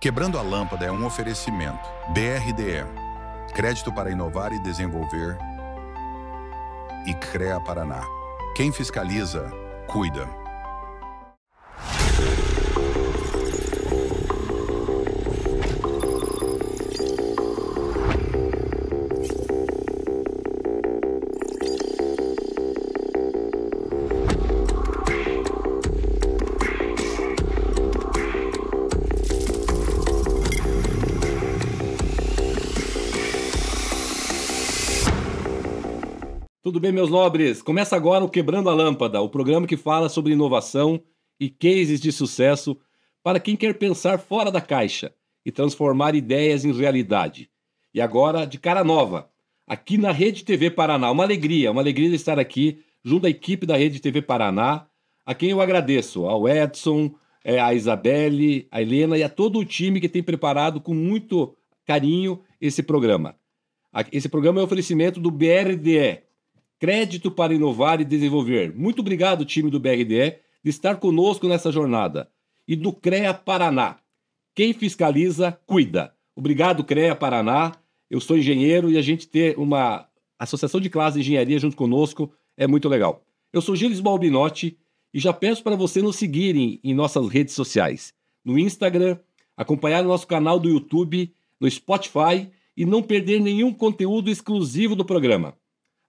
Quebrando a Lâmpada é um oferecimento. BRDE, Crédito para Inovar e Desenvolver, e CREA Paraná. Quem fiscaliza, cuida. Tudo bem, meus nobres? Começa agora o Quebrando a Lâmpada, o programa que fala sobre inovação e cases de sucesso para quem quer pensar fora da caixa e transformar ideias em realidade. E agora, de cara nova, aqui na Rede TV Paraná. Uma alegria de estar aqui junto à equipe da Rede TV Paraná, a quem eu agradeço, ao Edson, a Isabelle, a Helena e a todo o time que tem preparado com muito carinho esse programa. Esse programa é um oferecimento do BRDE, Crédito para Inovar e Desenvolver. Muito obrigado, time do BRDE, de estar conosco nessa jornada. E do CREA Paraná. Quem fiscaliza, cuida. Obrigado, CREA Paraná. Eu sou engenheiro e a gente ter uma associação de classe de engenharia junto conosco é muito legal. Eu sou Gilles Balbinotti e já peço para você nos seguirem em nossas redes sociais. No Instagram, acompanhar o nosso canal do YouTube, no Spotify e não perder nenhum conteúdo exclusivo do programa.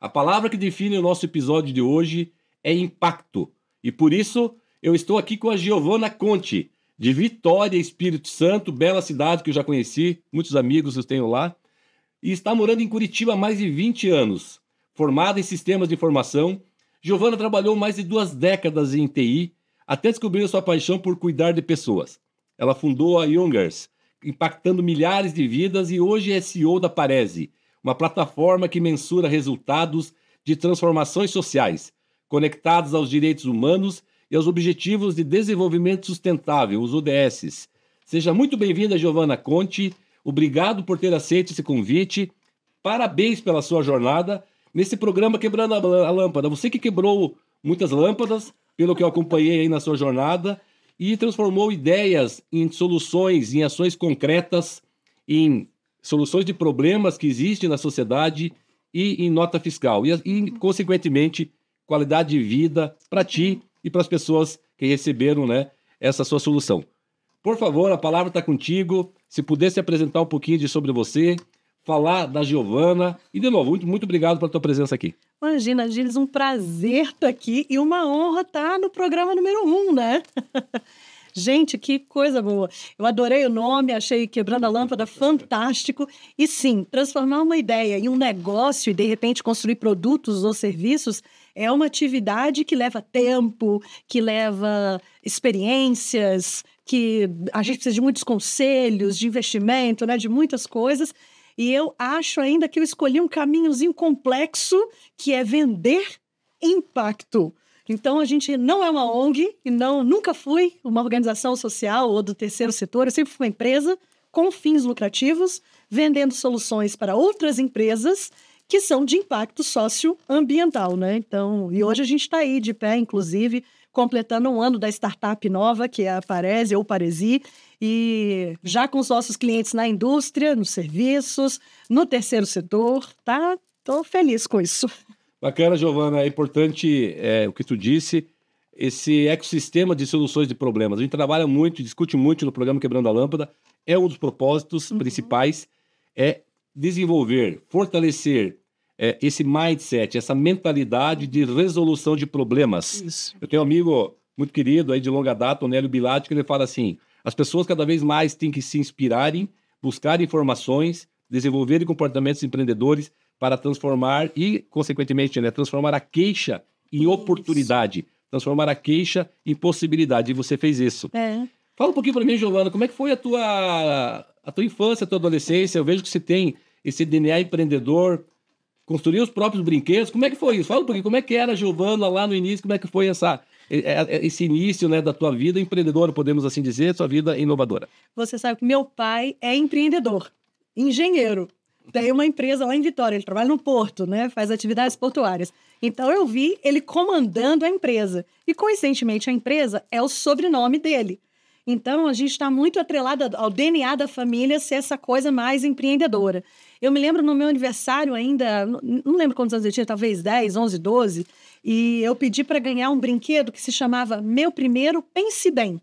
A palavra que define o nosso episódio de hoje é impacto. E por isso eu estou aqui com a Giovana Conti, de Vitória, Espírito Santo, bela cidade que eu já conheci, muitos amigos eu tenho lá, e está morando em Curitiba há mais de 20 anos. Formada em sistemas de informação, Giovana trabalhou mais de 2 décadas em TI, até descobrir a sua paixão por cuidar de pessoas. Ela fundou a Youngers, impactando milhares de vidas, e hoje é CEO da Parese, uma plataforma que mensura resultados de transformações sociais, conectados aos direitos humanos e aos Objetivos de Desenvolvimento Sustentável, os ODS. Seja muito bem-vinda, Giovana Conti. Obrigado por ter aceito esse convite. Parabéns pela sua jornada nesse programa Quebrando a Lâmpada. Você que quebrou muitas lâmpadas, pelo que eu acompanhei aí na sua jornada, e transformou ideias em soluções, em ações concretas, em soluções de problemas que existem na sociedade e em nota fiscal. E consequentemente, qualidade de vida para ti e para as pessoas que receberam, né, essa sua solução. Por favor, a palavra está contigo. Se pudesse apresentar um pouquinho sobre você, falar da Giovana. E, de novo, muito, muito obrigado pela tua presença aqui. Imagina, Gilles, um prazer estar aqui e uma honra estar no programa número 1, né? Gente, que coisa boa. Eu adorei o nome, achei Quebrando a Lâmpada fantástico. E sim, transformar uma ideia em um negócio e, de repente, construir produtos ou serviços é uma atividade que leva tempo, que leva experiências, que a gente precisa de muitos conselhos, de investimento, né, de muitas coisas. E eu acho ainda que eu escolhi um caminhozinho complexo, que é vender impacto. Então, a gente não é uma ONG e nunca fui uma organização social ou do terceiro setor. Eu sempre fui uma empresa com fins lucrativos, vendendo soluções para outras empresas que são de impacto socioambiental, né? Então, e hoje a gente está aí de pé, inclusive, completando 1 ano da startup nova, que é a Parese ou Paresi, e já com os nossos clientes na indústria, nos serviços, no terceiro setor, tá? Estou feliz com isso. Bacana, Giovana. É importante o que tu disse, esse ecossistema de soluções de problemas. A gente trabalha muito, discute muito no programa Quebrando a Lâmpada. É um dos propósitos principais, é desenvolver, fortalecer esse mindset, essa mentalidade de resolução de problemas. Isso. Eu tenho um amigo muito querido aí de longa data, o Nélio Bilatti, que ele fala assim, as pessoas cada vez mais têm que se inspirarem, buscar informações, desenvolverem comportamentos empreendedores para transformar e, consequentemente, né, transformar a queixa em oportunidade, transformar a queixa em possibilidade. E você fez isso. Fala um pouquinho para mim, Giovana, como é que foi a tua infância, a tua adolescência? Eu vejo que você tem esse DNA empreendedor, construiu os próprios brinquedos. Como é que foi isso? Fala um pouquinho, como é que era a Giovana lá no início, como é que foi esse início, né, da tua vida empreendedora, podemos assim dizer, sua vida inovadora? Você sabe que meu pai é empreendedor, engenheiro. Tem uma empresa lá em Vitória, ele trabalha no porto, né? Faz atividades portuárias. Então eu vi ele comandando a empresa. E coincidentemente a empresa é o sobrenome dele. Então, a gente está muito atrelada ao DNA da família ser essa coisa mais empreendedora. Eu me lembro no meu aniversário ainda, não lembro quantos anos eu tinha, talvez 10, 11, 12, e eu pedi para ganhar um brinquedo que se chamava Meu Primeiro Pense Bem.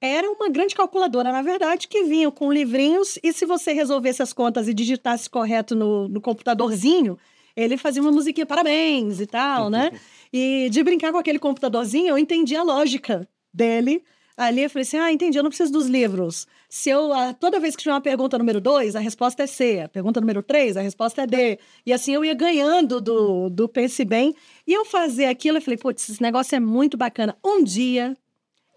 Era uma grande calculadora, na verdade, que vinha com livrinhos e se você resolvesse as contas e digitasse correto no computadorzinho, ele fazia uma musiquinha parabéns e tal, né? E de brincar com aquele computadorzinho, eu entendi a lógica dele. Ali eu falei assim, entendi, eu não preciso dos livros. Toda vez que tiver uma pergunta número 2, a resposta é C. A pergunta número 3, a resposta é D. E assim eu ia ganhando do Pense Bem. E eu fazia aquilo, eu falei, putz, esse negócio é muito bacana. Um dia,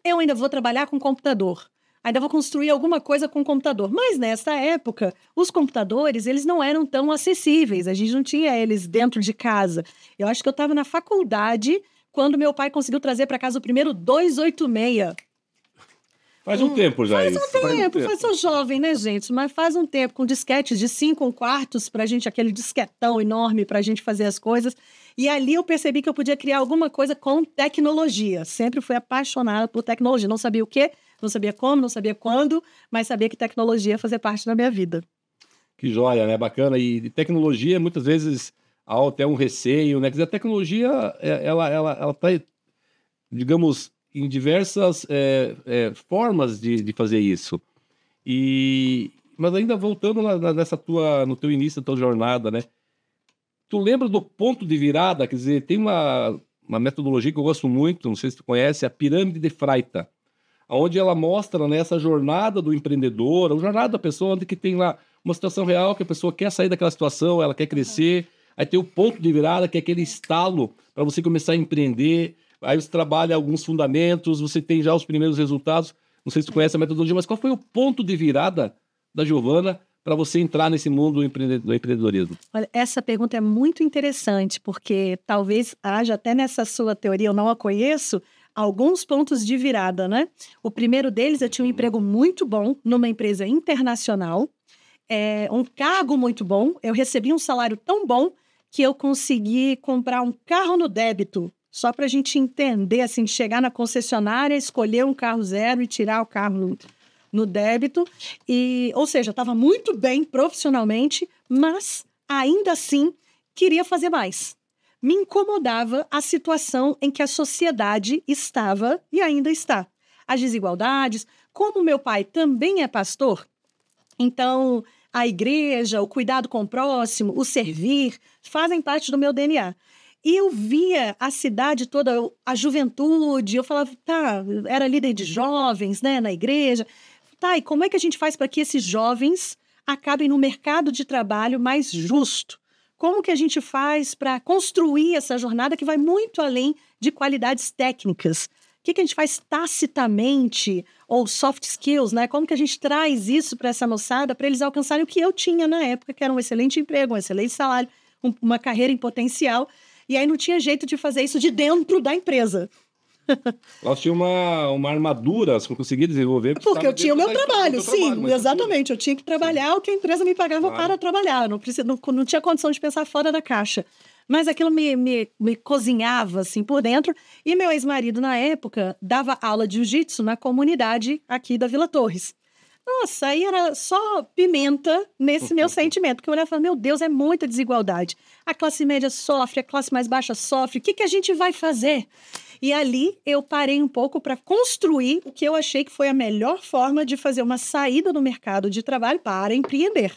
eu ainda vou trabalhar com computador. Ainda vou construir alguma coisa com computador. Mas nessa época, os computadores, eles não eram tão acessíveis. A gente não tinha eles dentro de casa. Eu acho que eu estava na faculdade quando meu pai conseguiu trazer para casa o primeiro 286. Faz um tempo já faz isso. Sou jovem, né, gente? Mas faz um tempo, com disquetes de 5 quartos pra gente, aquele disquetão enorme pra gente fazer as coisas. E ali eu percebi que eu podia criar alguma coisa com tecnologia. Sempre fui apaixonada por tecnologia. Não sabia o quê, não sabia como, não sabia quando, mas sabia que tecnologia fazia parte da minha vida. Que joia, né? Bacana. E tecnologia, muitas vezes, há até um receio, né? Quer dizer, a tecnologia, ela tá, digamos, em diversas formas de fazer isso. Mas ainda voltando no teu início da tua jornada, né? Tu lembra do ponto de virada? Quer dizer, tem uma metodologia que eu gosto muito, não sei se tu conhece, a pirâmide de Freita, onde ela mostra, né, essa jornada do empreendedor, a jornada da pessoa, onde que tem lá uma situação real, que a pessoa quer sair daquela situação, ela quer crescer, aí tem o ponto de virada, que é aquele estalo para você começar a empreender. Aí você trabalha alguns fundamentos, você tem já os primeiros resultados. Não sei se você conhece a metodologia, mas qual foi o ponto de virada da Giovana para você entrar nesse mundo do empreendedorismo? Olha, essa pergunta é muito interessante, porque talvez haja até nessa sua teoria, eu não a conheço, alguns pontos de virada, né? O primeiro deles, eu tinha um emprego muito bom numa empresa internacional, um cargo muito bom, eu recebi um salário tão bom que eu consegui comprar um carro no débito. Só para a gente entender, assim, chegar na concessionária, escolher um carro zero e tirar o carro no débito. Ou seja, estava muito bem profissionalmente, mas ainda assim queria fazer mais. Me incomodava a situação em que a sociedade estava e ainda está. As desigualdades. Como meu pai também é pastor, então a igreja, o cuidado com o próximo, o servir, fazem parte do meu DNA. E eu via a cidade toda, a juventude, eu falava, era líder de jovens, né, na igreja. E como é que a gente faz para que esses jovens acabem no mercado de trabalho mais justo? Como que a gente faz para construir essa jornada que vai muito além de qualidades técnicas? O que a gente faz tacitamente, ou soft skills, né? Como que a gente traz isso para essa moçada, para eles alcançarem o que eu tinha na época, que era um excelente emprego, um excelente salário, uma carreira em potencial. E aí não tinha jeito de fazer isso de dentro da empresa. Elas tinham uma armadura, você não conseguia desenvolver. Porque eu tinha o meu trabalho, sim, exatamente. Eu tinha que trabalhar o que a empresa me pagava para trabalhar. Não tinha condição de pensar fora da caixa. Mas aquilo me cozinhava, assim, por dentro. E meu ex-marido, na época, dava aula de jiu-jitsu na comunidade aqui da Vila Torres. Nossa, aí era só pimenta nesse meu sentimento. Porque eu olhava e falava, meu Deus, é muita desigualdade. A classe média sofre, a classe mais baixa sofre. O que a gente vai fazer? E ali eu parei um pouco para construir o que eu achei que foi a melhor forma de fazer uma saída no mercado de trabalho para empreender.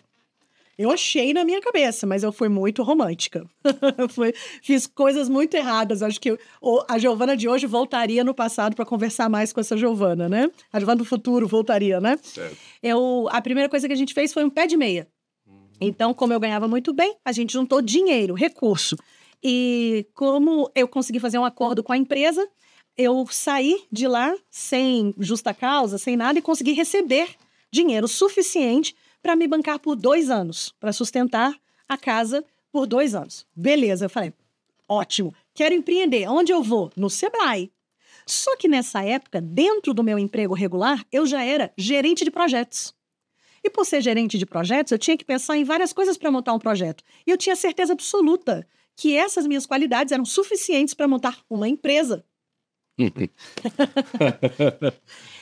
Eu achei na minha cabeça, mas eu fui muito romântica. Fiz coisas muito erradas. Acho que a Giovana de hoje voltaria no passado para conversar mais com essa Giovana, né? A Giovana do futuro voltaria, né? Certo. A primeira coisa que a gente fez foi um pé de meia. Então, como eu ganhava muito bem, a gente juntou dinheiro, recurso. E como eu consegui fazer um acordo com a empresa, eu saí de lá sem justa causa, sem nada, e consegui receber dinheiro suficiente para me bancar por 2 anos, para sustentar a casa por 2 anos. Beleza, eu falei, ótimo, quero empreender. Onde eu vou? No Sebrae. Só que nessa época, dentro do meu emprego regular, eu já era gerente de projetos. E por ser gerente de projetos, eu tinha que pensar em várias coisas para montar um projeto. E eu tinha certeza absoluta que essas minhas qualidades eram suficientes para montar uma empresa.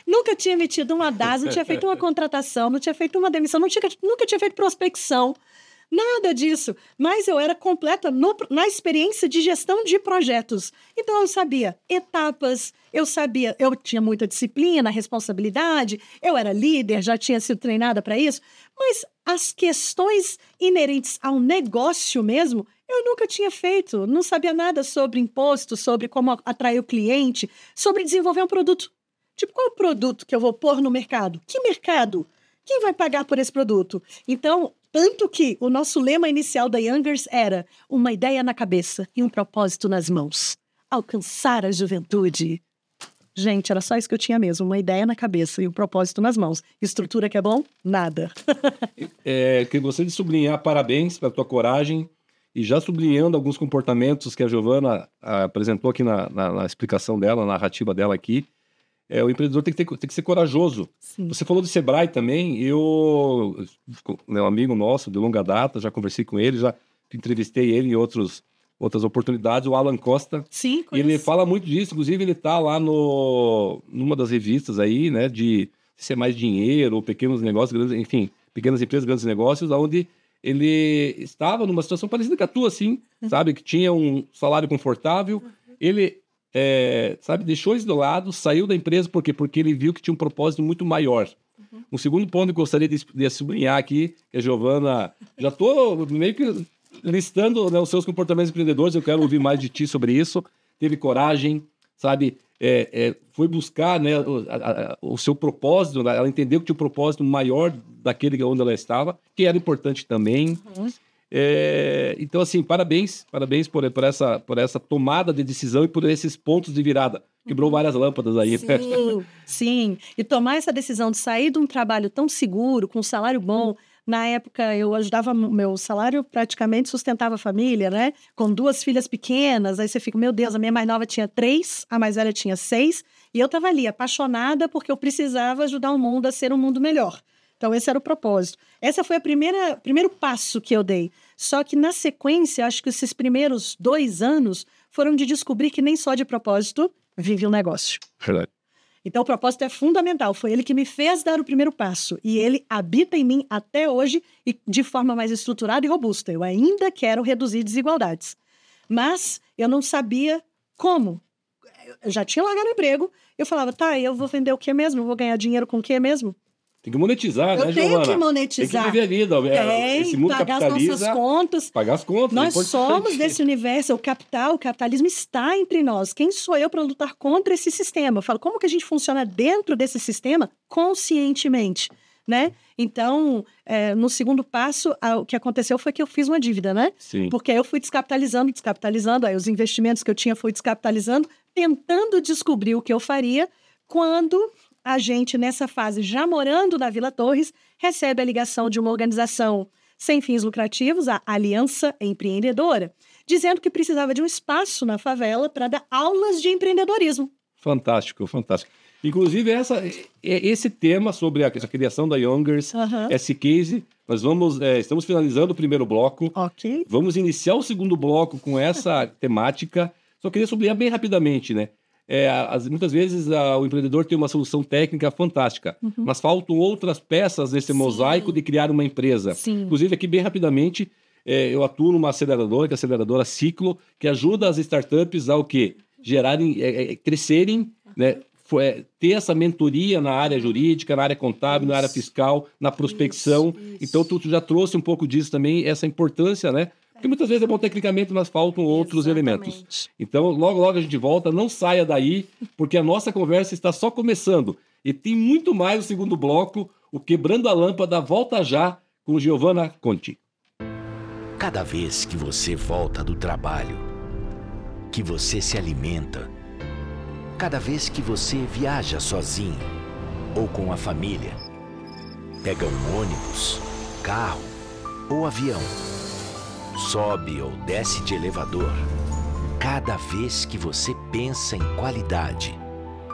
Nunca tinha emitido uma DAS, não tinha feito uma contratação, não tinha feito uma demissão, nunca tinha feito prospecção. Nada disso, mas eu era completa na experiência de gestão de projetos. Então, eu sabia etapas, eu tinha muita disciplina, responsabilidade, eu era líder, já tinha sido treinada para isso, mas as questões inerentes ao negócio mesmo, eu nunca tinha feito, não sabia nada sobre imposto, sobre como atrair o cliente, sobre desenvolver um produto. Tipo, qual é o produto que eu vou pôr no mercado? Que mercado? Quem vai pagar por esse produto? Então, tanto que o nosso lema inicial da Youngers era uma ideia na cabeça e um propósito nas mãos. Alcançar a juventude. Gente, era só isso que eu tinha mesmo, uma ideia na cabeça e um propósito nas mãos. Estrutura que é bom? Nada. Que gostaria de sublinhar parabéns pela tua coragem e já sublinhando alguns comportamentos que a Giovana apresentou aqui na explicação dela, na narrativa dela aqui. O empreendedor tem que ser corajoso. Sim. Você falou do Sebrae também. Um amigo nosso de longa data, já conversei com ele, já entrevistei ele em outras oportunidades, o Alan Costa. Sim, ele fala muito disso. Inclusive, ele está lá numa das revistas aí, né, de ser mais dinheiro, ou pequenos negócios, grandes, enfim, pequenas empresas, grandes negócios, onde ele estava numa situação parecida com a tua, assim, sabe? Que tinha um salário confortável. Ele... deixou isso do lado, saiu da empresa, por quê? Porque ele viu que tinha um propósito muito maior. Um segundo ponto que eu gostaria de sublinhar aqui, que a Giovana, já estou meio que listando, né, os seus comportamentos empreendedores, eu quero ouvir mais de ti sobre isso. Teve coragem, sabe, foi buscar, né, o seu propósito, ela entendeu que tinha um propósito maior daquele onde ela estava, que era importante também. Então, assim, parabéns por essa tomada de decisão e por esses pontos de virada. Quebrou várias lâmpadas aí. Sim. E tomar essa decisão de sair de um trabalho tão seguro, com um salário bom. Na época, eu ajudava, meu salário praticamente sustentava a família, né? Com 2 filhas pequenas, aí você fica, meu Deus, a minha mais nova tinha 3, a mais velha tinha 6, e eu estava ali, apaixonada, porque eu precisava ajudar o mundo a ser um mundo melhor. Então, esse era o propósito. Essa foi o primeiro passo que eu dei. Só que, na sequência, acho que esses primeiros 2 anos foram de descobrir que nem só de propósito vive um negócio. Verdade. Então, o propósito é fundamental. Foi ele que me fez dar o primeiro passo. E ele habita em mim até hoje e de forma mais estruturada e robusta. Eu ainda quero reduzir desigualdades. Mas eu não sabia como. Eu já tinha largado o emprego. Eu falava, eu vou vender o quê mesmo? Eu vou ganhar dinheiro com o quê mesmo? Tem que monetizar, né, Giovana? Eu tenho que monetizar. Tem que viver a vida. Esse mundo pagar capitaliza, as nossas contas. Pagar as contas. Nós somos desse universo, o capitalismo está entre nós. Quem sou eu para lutar contra esse sistema? Eu falo, como que a gente funciona dentro desse sistema conscientemente, né? Então, no segundo passo, o que aconteceu foi que eu fiz uma dívida, né? Sim. Porque aí eu fui descapitalizando, aí os investimentos que eu tinha fui descapitalizando, tentando descobrir o que eu faria quando... a gente, nessa fase, já morando na Vila Torres, recebe a ligação de uma organização sem fins lucrativos, a Aliança Empreendedora, dizendo que precisava de um espaço na favela para dar aulas de empreendedorismo. Fantástico. Inclusive, esse tema sobre a criação da Youngers, esse case, nós estamos finalizando o primeiro bloco. Ok. Vamos iniciar o segundo bloco com essa temática. Só queria sublinhar bem rapidamente, né? Muitas vezes o empreendedor tem uma solução técnica fantástica, mas faltam outras peças nesse mosaico de criar uma empresa. Sim. Inclusive, aqui bem rapidamente, eu atuo numa aceleradora, que é a aceleradora Ciclo, que ajuda as startups ao quê? Crescerem, né? Ter essa mentoria na área jurídica, na área contábil, na área fiscal, na prospecção. Então, tu já trouxe um pouco disso também, essa importância, né? Porque muitas vezes é bom tecnicamente, mas faltam outros elementos. Então, logo a gente volta. Não saia daí, porque a nossa conversa está só começando. E tem muito mais no segundo bloco, o Quebrando a Lâmpada volta já com Giovana Conti. Cada vez que você volta do trabalho, que você se alimenta, cada vez que você viaja sozinho ou com a família, pega um ônibus, carro ou avião, sobe ou desce de elevador, cada vez que você pensa em qualidade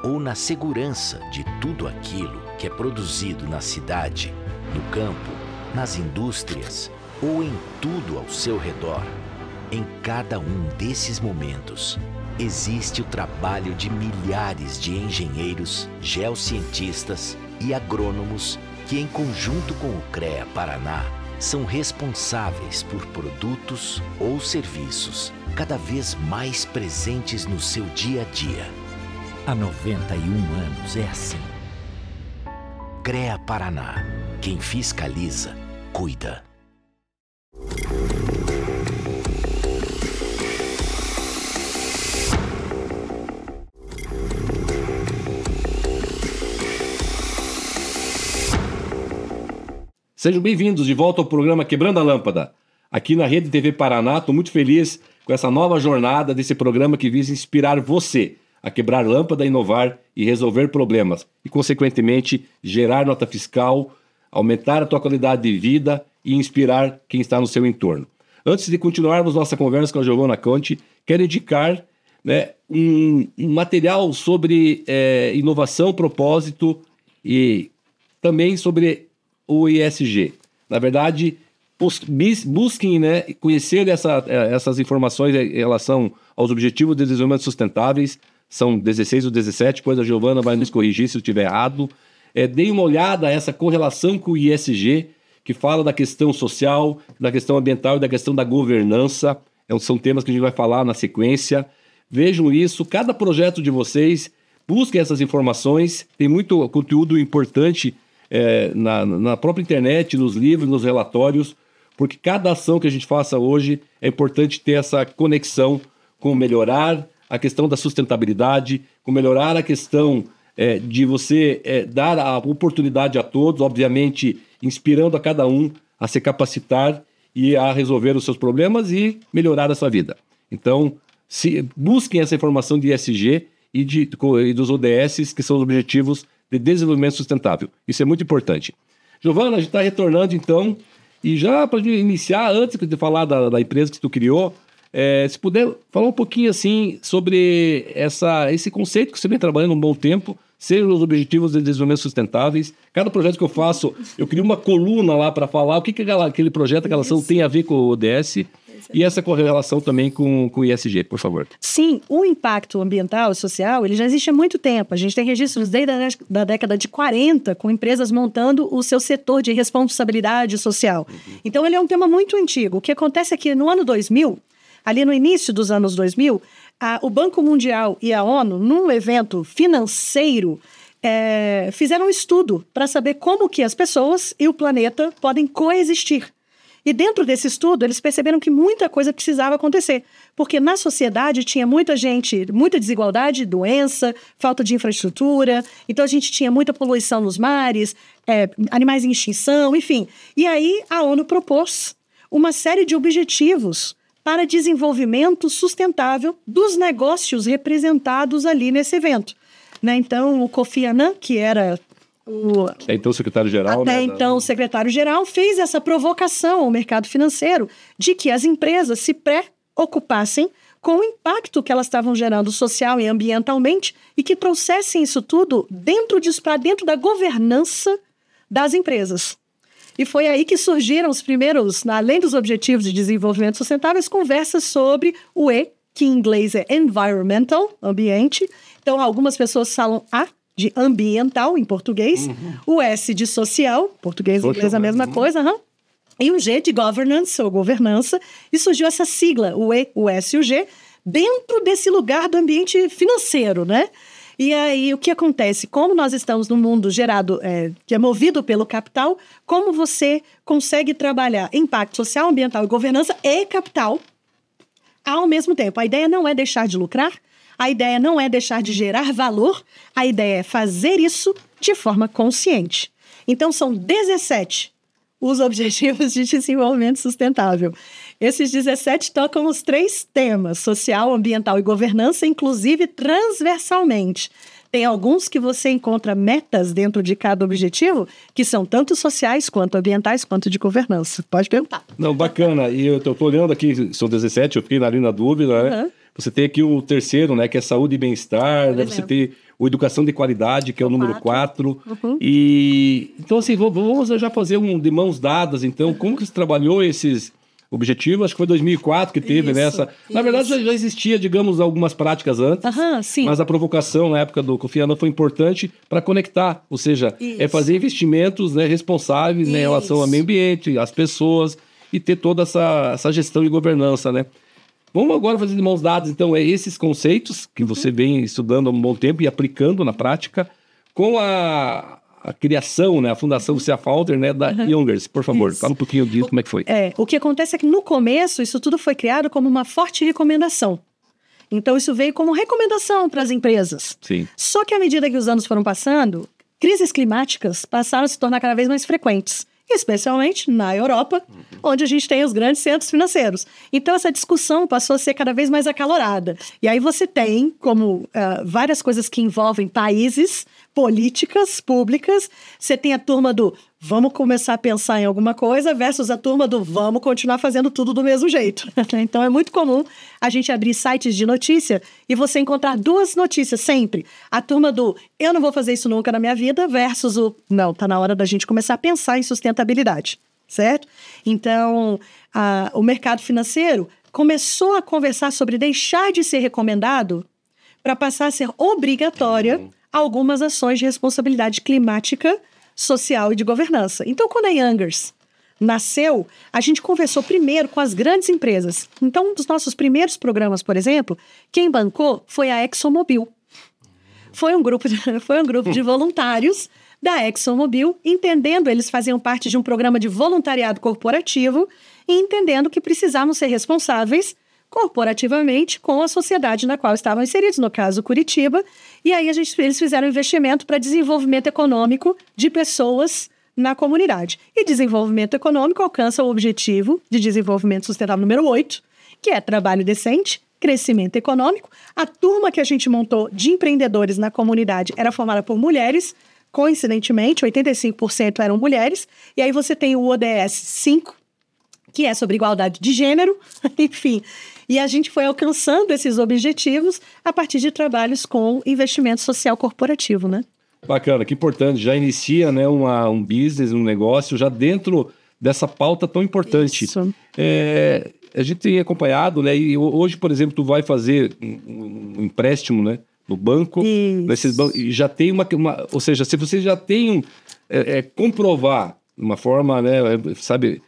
ou na segurança de tudo aquilo que é produzido na cidade, no campo, nas indústrias ou em tudo ao seu redor, em cada um desses momentos, existe o trabalho de milhares de engenheiros, geocientistas e agrônomos que, em conjunto com o CREA Paraná, são responsáveis por produtos ou serviços cada vez mais presentes no seu dia a dia. Há 91 anos é assim. CREA Paraná. Quem fiscaliza, cuida. Sejam bem-vindos de volta ao programa Quebrando a Lâmpada. Aqui na Rede TV Paraná, estou muito feliz com essa nova jornada desse programa que visa inspirar você a quebrar lâmpada, inovar e resolver problemas e, consequentemente, gerar nota fiscal, aumentar a tua qualidade de vida e inspirar quem está no seu entorno. Antes de continuarmos nossa conversa com a Giovana Conte, quero indicar um material sobre inovação, propósito e também sobre o ESG. Na verdade, busquem conhecer essas informações em relação aos Objetivos de Desenvolvimento Sustentáveis. São 16 ou 17, depois a Giovana vai nos corrigir se eu estiver errado. Deem uma olhada a essa correlação com o ESG, que fala da questão social, da questão ambiental e da questão da governança. São temas que a gente vai falar na sequência. Vejam isso, cada projeto de vocês, busquem essas informações. Tem muito conteúdo importante na própria internet, nos livros, nos relatórios, porque cada ação que a gente faça hoje é importante ter essa conexão com melhorar a questão da sustentabilidade, com melhorar a questão de você dar a oportunidade a todos, obviamente inspirando a cada um a se capacitar e a resolver os seus problemas e melhorar a sua vida. Então, busquem essa informação de ESG e dos ODS, que são os Objetivos de Desenvolvimento Sustentável. Isso é muito importante. Giovana, a gente está retornando então, e já para iniciar, antes de falar da empresa que tu criou, se puder falar um pouquinho assim sobre esse conceito que você vem trabalhando há um bom tempo, sejam os Objetivos de Desenvolvimento Sustentáveis. Cada projeto que eu faço, eu crio uma coluna lá para falar o que aquele projeto, aquela ação tem a ver com o ODS. E essa correlação também com o ESG, por favor. Sim, o impacto ambiental e social, ele já existe há muito tempo. A gente tem registros desde a década de 40, com empresas montando o seu setor de responsabilidade social. Então, ele é um tema muito antigo. O que acontece é que no ano 2000, ali no início dos anos 2000, o Banco Mundial e a ONU, num evento financeiro, fizeram um estudo para saber como que as pessoas e o planeta podem coexistir. E dentro desse estudo, eles perceberam que muita coisa precisava acontecer, porque na sociedade tinha muita desigualdade, doença, falta de infraestrutura, então a gente tinha muita poluição nos mares, animais em extinção, enfim. E aí a ONU propôs uma série de objetivos para desenvolvimento sustentável dos negócios representados ali nesse evento. Então, o Kofi Annan, que era então o secretário-geral... o secretário-geral fez essa provocação ao mercado financeiro de que as empresas se preocupassem com o impacto que elas estavam gerando social e ambientalmente e que trouxessem isso tudo para dentro da governança das empresas. E foi aí que surgiram os primeiros, além dos Objetivos de Desenvolvimento Sustentável, conversas sobre o E, que em inglês é environmental, ambiente. Então, algumas pessoas falam de ambiental, em português, o S de social, português e inglês a mesma coisa, e o G de governance, ou governança, e surgiu essa sigla, o E, o S e o G, dentro desse lugar do ambiente financeiro, né? E aí, o que acontece? Como nós estamos num mundo gerado, que é movido pelo capital, como você consegue trabalhar impacto social, ambiental e governança e capital ao mesmo tempo? A ideia não é deixar de lucrar, a ideia não é deixar de gerar valor, a ideia é fazer isso de forma consciente. Então, são 17 os Objetivos de Desenvolvimento Sustentável. Esses 17 tocam os 3 temas, social, ambiental e governança, inclusive transversalmente. Tem alguns que você encontra metas dentro de cada objetivo, que são tanto sociais, quanto ambientais, quanto de governança. Pode perguntar. Não, bacana. E eu estou olhando aqui, são 17, eu fiquei ali na dúvida, né? Você tem aqui o terceiro, né, que é saúde e bem-estar, né? Você tem o educação de qualidade, que é o número 4. E então, assim, vamos já fazer de mãos dadas, então, como que você trabalhou esses objetivo, acho que foi 2004 que teve nessa. Na verdade, já existia, digamos, algumas práticas antes, sim. mas a provocação na época do Kofi Annan foi importante para conectar, ou seja, fazer investimentos, né, responsáveis, né, em relação ao meio ambiente, às pessoas, e ter toda essa gestão e governança, né? Vamos agora fazer de mãos dadas, então, esses conceitos que você vem estudando há um bom tempo e aplicando na prática, com a criação, né, a fundação, você é a founder, né, da Youngers. Por favor, fala um pouquinho disso, como é que foi. O que acontece é que no começo, isso tudo foi criado como uma forte recomendação. Então, isso veio como recomendação para as empresas. Sim. Só que à medida que os anos foram passando, crises climáticas passaram a se tornar cada vez mais frequentes. Especialmente na Europa, onde a gente tem os grandes centros financeiros. Então, essa discussão passou a ser cada vez mais acalorada. E aí você tem, como várias coisas que envolvem países, políticas públicas, você tem a turma do vamos começar a pensar em alguma coisa versus a turma do vamos continuar fazendo tudo do mesmo jeito. Então, é muito comum a gente abrir sites de notícia e você encontrar duas notícias sempre. A turma do eu não vou fazer isso nunca na minha vida versus o não, tá na hora da gente começar a pensar em sustentabilidade, certo? Então, o mercado financeiro começou a conversar sobre deixar de ser recomendado para passar a ser obrigatória algumas ações de responsabilidade climática, social e de governança. Então, quando a Youngers nasceu, a gente conversou primeiro com as grandes empresas. Então, um dos nossos primeiros programas, por exemplo, quem bancou foi a ExxonMobil. Foi um grupo de voluntários da ExxonMobil, entendendo, eles faziam parte de um programa de voluntariado corporativo e entendendo que precisavam ser responsáveis corporativamente com a sociedade na qual estavam inseridos, no caso Curitiba, e aí eles fizeram um investimento para desenvolvimento econômico de pessoas na comunidade. E desenvolvimento econômico alcança o objetivo de desenvolvimento sustentável número 8, que é trabalho decente, crescimento econômico. A turma que a gente montou de empreendedores na comunidade era formada por mulheres, coincidentemente, 85% eram mulheres, e aí você tem o ODS 5, que é sobre igualdade de gênero, enfim. E a gente foi alcançando esses objetivos a partir de trabalhos com investimento social corporativo, né? Bacana, que importante. Já inicia, né, um business, um negócio, já dentro dessa pauta tão importante. Isso. A gente tem acompanhado, né, e hoje, por exemplo, tu vai fazer um empréstimo, né, no banco, nesses bancos, e já tem ou seja, se você já tem comprovar de uma forma, né, sabe,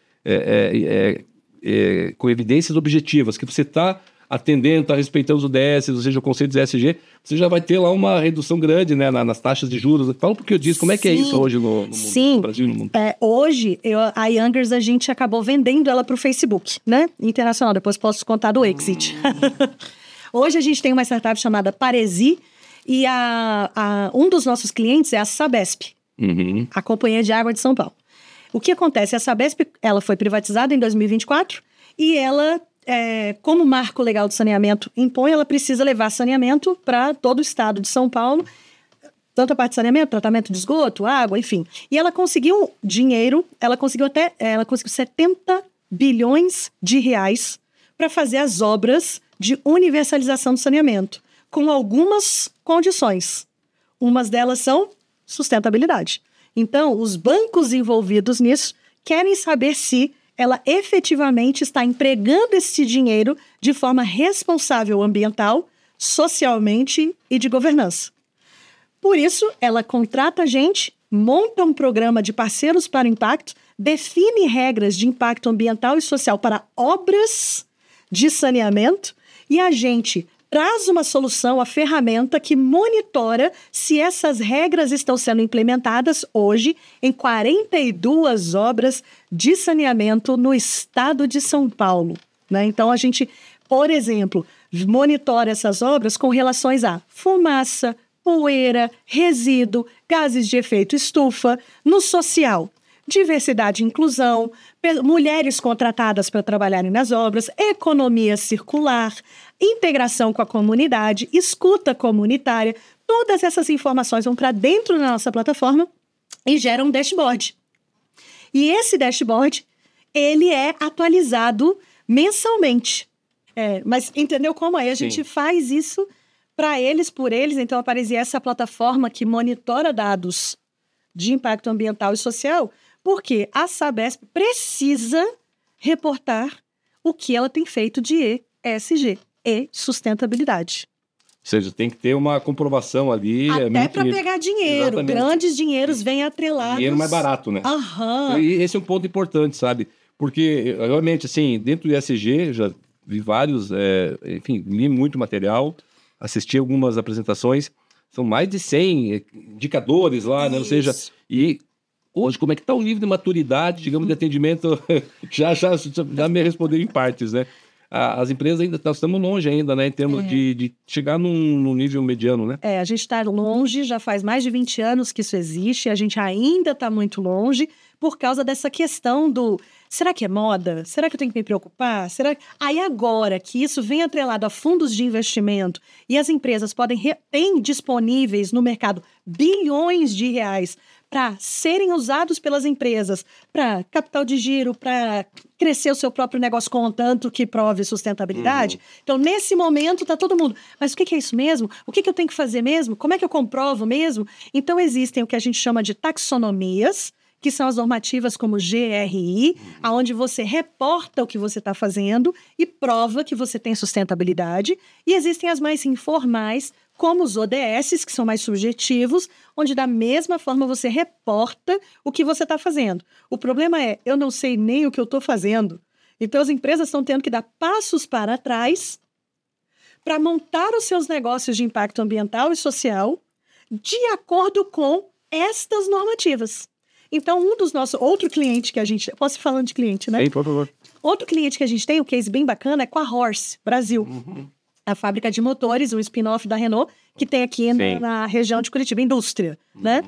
com evidências objetivas, que você está atendendo, está respeitando os ODS, ou seja, o conceito dos ESG, você já vai ter lá uma redução grande, né, nas taxas de juros. Fala um pouquinho disso, como é que é isso hoje no mundo, no Brasil e no mundo? Hoje, a Youngers, a gente acabou vendendo ela para o Facebook, né, internacional, depois posso contar do exit. Hoje a gente tem uma startup chamada Paresi, e um dos nossos clientes é a Sabesp, a Companhia de Água de São Paulo. O que acontece? A Sabesp, ela foi privatizada em 2024 e ela, como o marco legal do saneamento impõe, ela precisa levar saneamento para todo o estado de São Paulo, tanto a parte de saneamento, tratamento de esgoto, água, enfim. E ela conseguiu dinheiro, ela conseguiu 70 bilhões de reais para fazer as obras de universalização do saneamento, com algumas condições. Umas delas são sustentabilidade. Então, os bancos envolvidos nisso querem saber se ela efetivamente está empregando esse dinheiro de forma responsável ambiental, socialmente e de governança. Por isso, ela contrata a gente, monta um programa de parceiros para o impacto, define regras de impacto ambiental e social para obras de saneamento e a gente traz uma solução, a ferramenta que monitora se essas regras estão sendo implementadas hoje em 42 obras de saneamento no estado de São Paulo, né? Então, a gente, por exemplo, monitora essas obras com relações a fumaça, poeira, resíduo, gases de efeito estufa, no social, diversidade e inclusão, mulheres contratadas para trabalharem nas obras, economia circular, integração com a comunidade, escuta comunitária. Todas essas informações vão para dentro da nossa plataforma e geram um dashboard. E esse dashboard, ele é atualizado mensalmente. Mas entendeu como é? A gente faz isso para eles, por eles. Então, aparecia essa plataforma que monitora dados de impacto ambiental e social, porque a Sabesp precisa reportar o que ela tem feito de ESG e sustentabilidade. Ou seja, tem que ter uma comprovação ali. Até para pegar dinheiro. Exatamente. Grandes dinheiros vêm atrelados. Dinheiro mais barato, né? Aham. E esse é um ponto importante, sabe? Porque, realmente, assim, dentro do ESG, já vi vários, enfim, li muito material, assisti algumas apresentações, são mais de 100 indicadores lá, né? Ou seja, e hoje, como é que está o nível de maturidade, digamos, de atendimento? já me responderam em partes, né? As empresas ainda, nós estamos longe ainda, né? Em termos de chegar num nível mediano, né? A gente está longe, já faz mais de 20 anos que isso existe, a gente ainda está muito longe por causa dessa questão do... Será que é moda? Será que eu tenho que me preocupar? Aí agora que isso vem atrelado a fundos de investimento e as empresas têm disponíveis no mercado bilhões de reais para serem usados pelas empresas para capital de giro, para crescer o seu próprio negócio contanto que prove sustentabilidade. Então, nesse momento, está todo mundo, mas o que é isso mesmo? O que eu tenho que fazer mesmo? Como é que eu comprovo mesmo? Então, existem o que a gente chama de taxonomias, que são as normativas como GRI, onde você reporta o que você está fazendo e prova que você tem sustentabilidade. E existem as mais informais, como os ODS, que são mais subjetivos, onde da mesma forma você reporta o que você está fazendo. O problema é, eu não sei nem o que eu estou fazendo. Então, as empresas estão tendo que dar passos para trás para montar os seus negócios de impacto ambiental e social de acordo com estas normativas. Então, outro cliente que a gente... Posso ir falando de cliente, né? Ei, por favor. Outro cliente que a gente tem, um case bem bacana, é com a Horse, Brasil. A fábrica de motores, um spin-off da Renault, que tem aqui na região de Curitiba, indústria, né?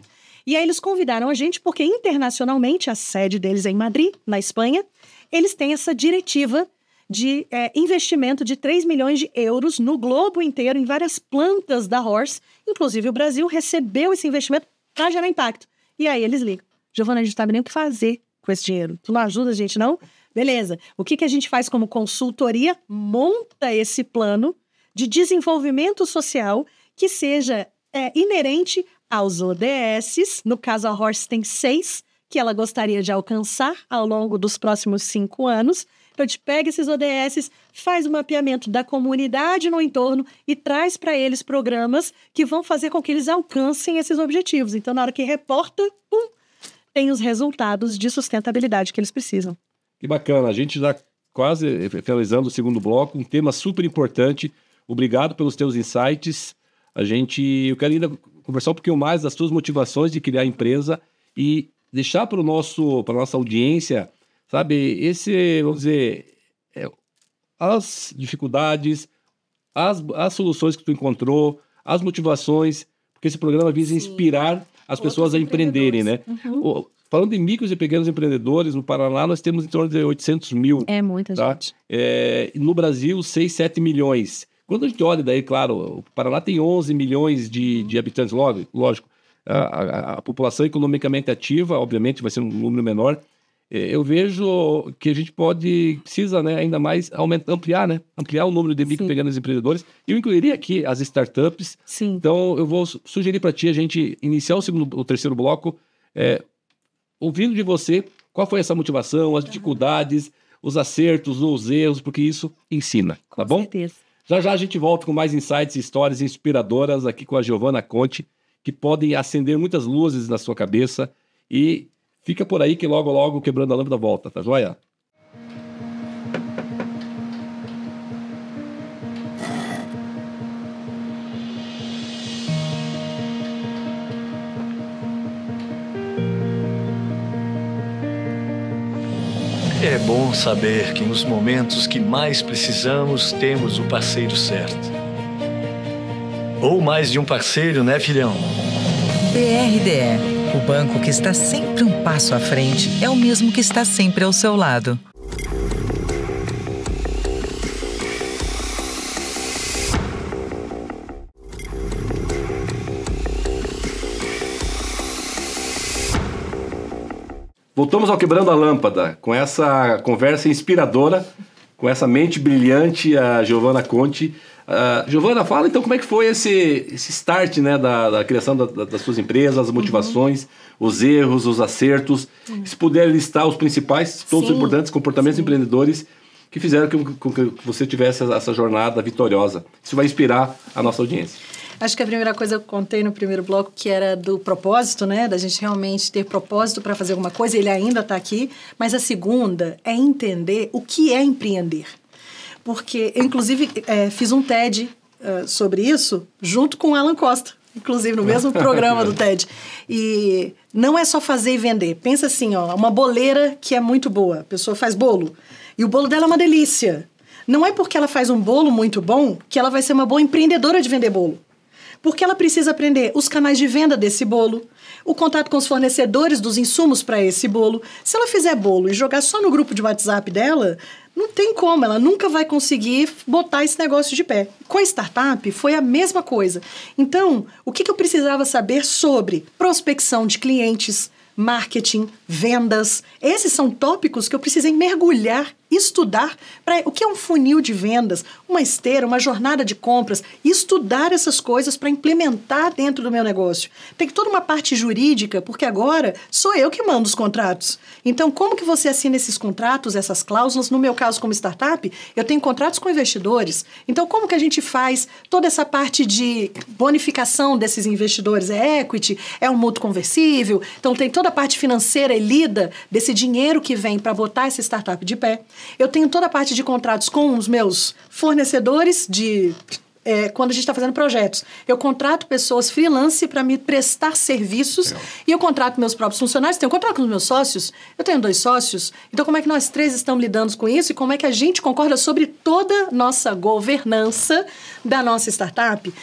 E aí eles convidaram a gente porque internacionalmente, a sede deles é em Madrid, na Espanha, eles têm essa diretiva de investimento de 3 milhões de euros no globo inteiro, em várias plantas da Horse. Inclusive, o Brasil recebeu esse investimento para gerar impacto. E aí eles ligam. Giovana, a gente não sabe nem o que fazer com esse dinheiro. Tu não ajuda a gente, não? Beleza. O que a gente faz como consultoria? Monta esse plano de desenvolvimento social que seja inerente aos ODS. No caso, a Horse tem 6 que ela gostaria de alcançar ao longo dos próximos 5 anos. Então, a gente pega esses ODS, faz o mapeamento da comunidade no entorno e traz para eles programas que vão fazer com que eles alcancem esses objetivos. Então, na hora que reporta, tem os resultados de sustentabilidade que eles precisam. Que bacana, a gente já quase finalizando o segundo bloco, um tema super importante. Obrigado pelos teus insights. Eu quero ainda conversar um pouquinho mais das tuas motivações de criar a empresa e deixar para a nossa audiência, sabe, vamos dizer, as dificuldades, as soluções que tu encontrou, as motivações, porque esse programa visa inspirar as pessoas a empreenderem, né? Falando em micros e pequenos empreendedores, no Paraná nós temos em torno de 800 mil. É muita gente. No Brasil, 6, 7 milhões. Quando a gente olha daí, claro, o Paraná tem 11 milhões de habitantes, lógico. A população economicamente ativa, obviamente, vai ser um número menor. Eu vejo que a gente precisa, né, ainda mais ampliar o número de micro e pequenos empreendedores. Eu incluiria aqui as startups. Sim. Então, eu vou sugerir para ti a gente iniciar o terceiro bloco, ouvindo de você qual foi essa motivação, as dificuldades, os acertos, os erros, porque isso ensina, tá bom? Com certeza. Já a gente volta com mais insights e histórias inspiradoras aqui com a Giovana Conte, que podem acender muitas luzes na sua cabeça. E fica por aí que logo, logo, Quebrando a Lâmpada volta, tá joia? É bom saber que nos momentos que mais precisamos, temos o parceiro certo. Ou mais de um parceiro, né, filhão? BRDE, o banco que está sempre um passo à frente, é o mesmo que está sempre ao seu lado. Voltamos ao Quebrando a Lâmpada, com essa conversa inspiradora, com essa mente brilhante, a Giovana Conte. Giovana, fala então como é que foi esse start, né, da criação das suas empresas, as motivações, os erros, os acertos. Se puder listar os principais, todos os importantes comportamentos empreendedores que fizeram com que você tivesse essa jornada vitoriosa. Isso vai inspirar a nossa audiência. Acho que a primeira coisa eu contei no primeiro bloco, que era do propósito, né? Da gente realmente ter propósito para fazer alguma coisa, ele ainda está aqui. Mas a segunda é entender o que é empreender. Porque eu, inclusive, fiz um TED sobre isso, junto com o Alan Costa, inclusive no mesmo programa do TED. E não é só fazer e vender. Pensa assim, ó, uma boleira que é muito boa. A pessoa faz bolo, e o bolo dela é uma delícia. Não é porque ela faz um bolo muito bom que ela vai ser uma boa empreendedora de vender bolo. Porque ela precisa aprender os canais de venda desse bolo, o contato com os fornecedores dos insumos para esse bolo. Se ela fizer bolo e jogar só no grupo de WhatsApp dela, não tem como, ela nunca vai conseguir botar esse negócio de pé. Com a startup foi a mesma coisa. Então, o que eu precisava saber sobre prospecção de clientes, marketing, vendas? Esses são tópicos que eu precisei mergulhar, estudar para o que é um funil de vendas, uma esteira, uma jornada de compras, estudar essas coisas para implementar dentro do meu negócio. Tem toda uma parte jurídica, porque agora sou eu que mando os contratos. Então, como que você assina esses contratos, essas cláusulas? No meu caso, como startup, eu tenho contratos com investidores. Então, como que a gente faz toda essa parte de bonificação desses investidores? É equity? É um mútuo conversível? Então, tem toda a parte financeira e lida desse dinheiro que vem para botar essa startup de pé. Eu tenho toda a parte de contratos com os meus fornecedores de... quando a gente está fazendo projetos. Eu contrato pessoas freelance para me prestar serviços e eu contrato meus próprios funcionários. Tenho contrato com os meus sócios. Eu tenho 2 sócios. Então, como é que nós 3 estamos lidando com isso e como é que a gente concorda sobre toda a nossa governança da nossa startup?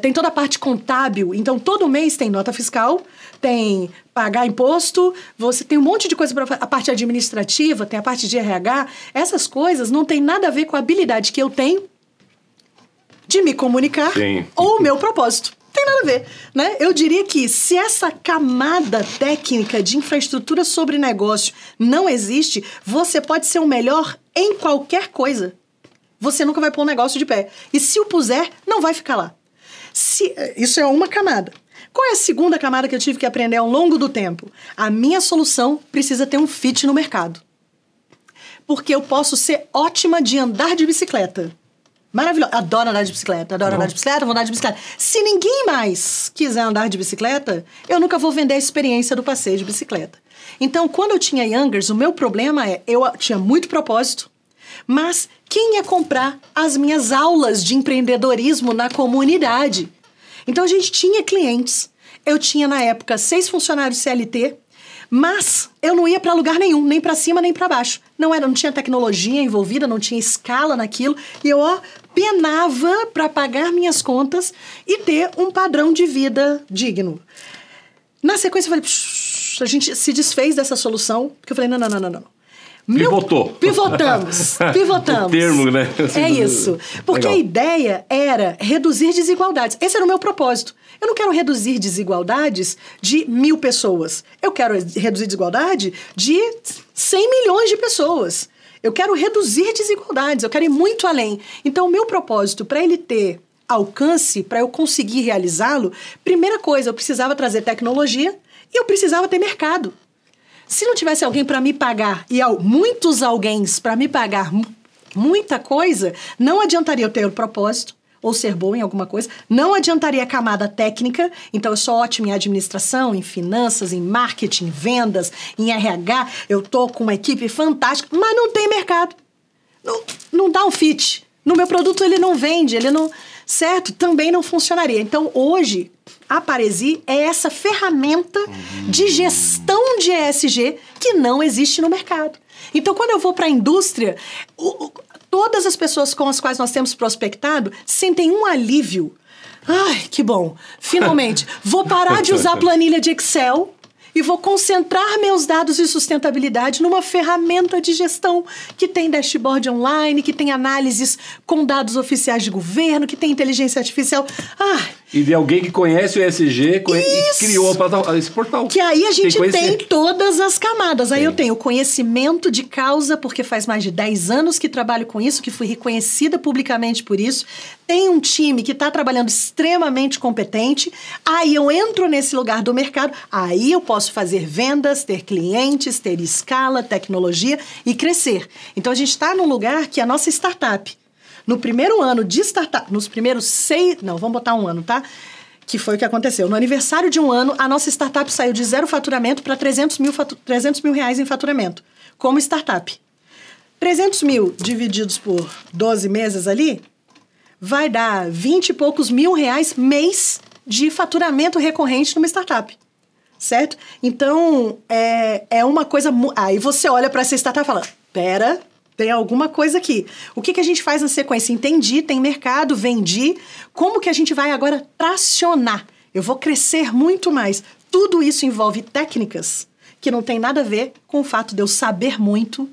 Tem toda a parte contábil. Então, todo mês tem nota fiscal, tem pagar imposto, você tem um monte de coisa para a parte administrativa, tem a parte de RH. Essas coisas não tem nada a ver com a habilidade que eu tenho de me comunicar ou o meu propósito. Tem nada a ver, né? Eu diria que se essa camada técnica de infraestrutura sobre negócio não existe, você pode ser o melhor em qualquer coisa. Você nunca vai pôr um negócio de pé. E se o puser, não vai ficar lá. Isso é uma camada. Qual é a segunda camada que eu tive que aprender ao longo do tempo? A minha solução precisa ter um fit no mercado. Porque eu posso ser ótima de andar de bicicleta. Maravilhoso. Adoro andar de bicicleta, vou andar de bicicleta. Se ninguém mais quiser andar de bicicleta, eu nunca vou vender a experiência do passeio de bicicleta. Então, quando eu tinha Youngers, o meu problema eu tinha muito propósito, mas quem ia comprar as minhas aulas de empreendedorismo na comunidade? Então, a gente tinha clientes. Eu tinha, na época, 6 funcionários CLT, mas eu não ia para lugar nenhum, nem para cima, nem para baixo. Não tinha tecnologia envolvida, não tinha escala naquilo. E eu, penava para pagar minhas contas e ter um padrão de vida digno. Na sequência, eu falei, a gente se desfez dessa solução, porque eu falei, não. Pivotamos. O termo, né? É isso. Porque a ideia era reduzir desigualdades. Esse era o meu propósito. Eu não quero reduzir desigualdades de 1.000 pessoas. Eu quero reduzir desigualdade de 100 milhões de pessoas. Eu quero reduzir desigualdades. Eu quero ir muito além. Então, o meu propósito, para ele ter alcance, para eu conseguir realizá-lo, primeira coisa, eu precisava trazer tecnologia e eu precisava ter mercado. Se não tivesse alguém para me pagar e muitos alguéms para me pagar muita coisa, não adiantaria eu ter o propósito ou ser bom em alguma coisa, não adiantaria a camada técnica, então eu sou ótima em administração, em finanças, em marketing, vendas, em RH, eu tô com uma equipe fantástica, mas não tem mercado. Não dá um fit. No meu produto ele não vende, ele não... Certo? Também não funcionaria. Então, hoje, a Paresi é essa ferramenta de gestão de ESG que não existe no mercado. Então, quando eu vou para a indústria, todas as pessoas com as quais nós temos prospectado sentem um alívio. Ai, que bom! Finalmente, vou parar de usar planilha de Excel e vou concentrar meus dados de sustentabilidade numa ferramenta de gestão que tem dashboard online, que tem análises com dados oficiais de governo, que tem inteligência artificial. E de alguém que conhece o ESG e criou esse portal. Que aí a gente tem todas as camadas. Aí eu tenho conhecimento de causa, porque faz mais de 10 anos que trabalho com isso, que fui reconhecida publicamente por isso. Tem um time que está trabalhando extremamente competente. Aí eu entro nesse lugar do mercado. Aí eu posso fazer vendas, ter clientes, ter escala, tecnologia e crescer. Então a gente está num lugar que a nossa startup... No primeiro ano de startup, nos primeiros 6... Não, vamos botar um ano, tá? Que foi o que aconteceu. No aniversário de um ano, a nossa startup saiu de 0 faturamento para 300 mil reais em faturamento, como startup. 300 mil divididos por 12 meses ali, vai dar 20 e poucos mil reais mês de faturamento recorrente numa startup. Certo? Então, é uma coisa... Aí você olha para essa startup e fala, pera... Tem alguma coisa aqui. O que a gente faz na sequência? Entendi, tem mercado, vendi. Como que a gente vai agora tracionar? Eu vou crescer muito mais. Tudo isso envolve técnicas que não tem nada a ver com o fato de eu saber muito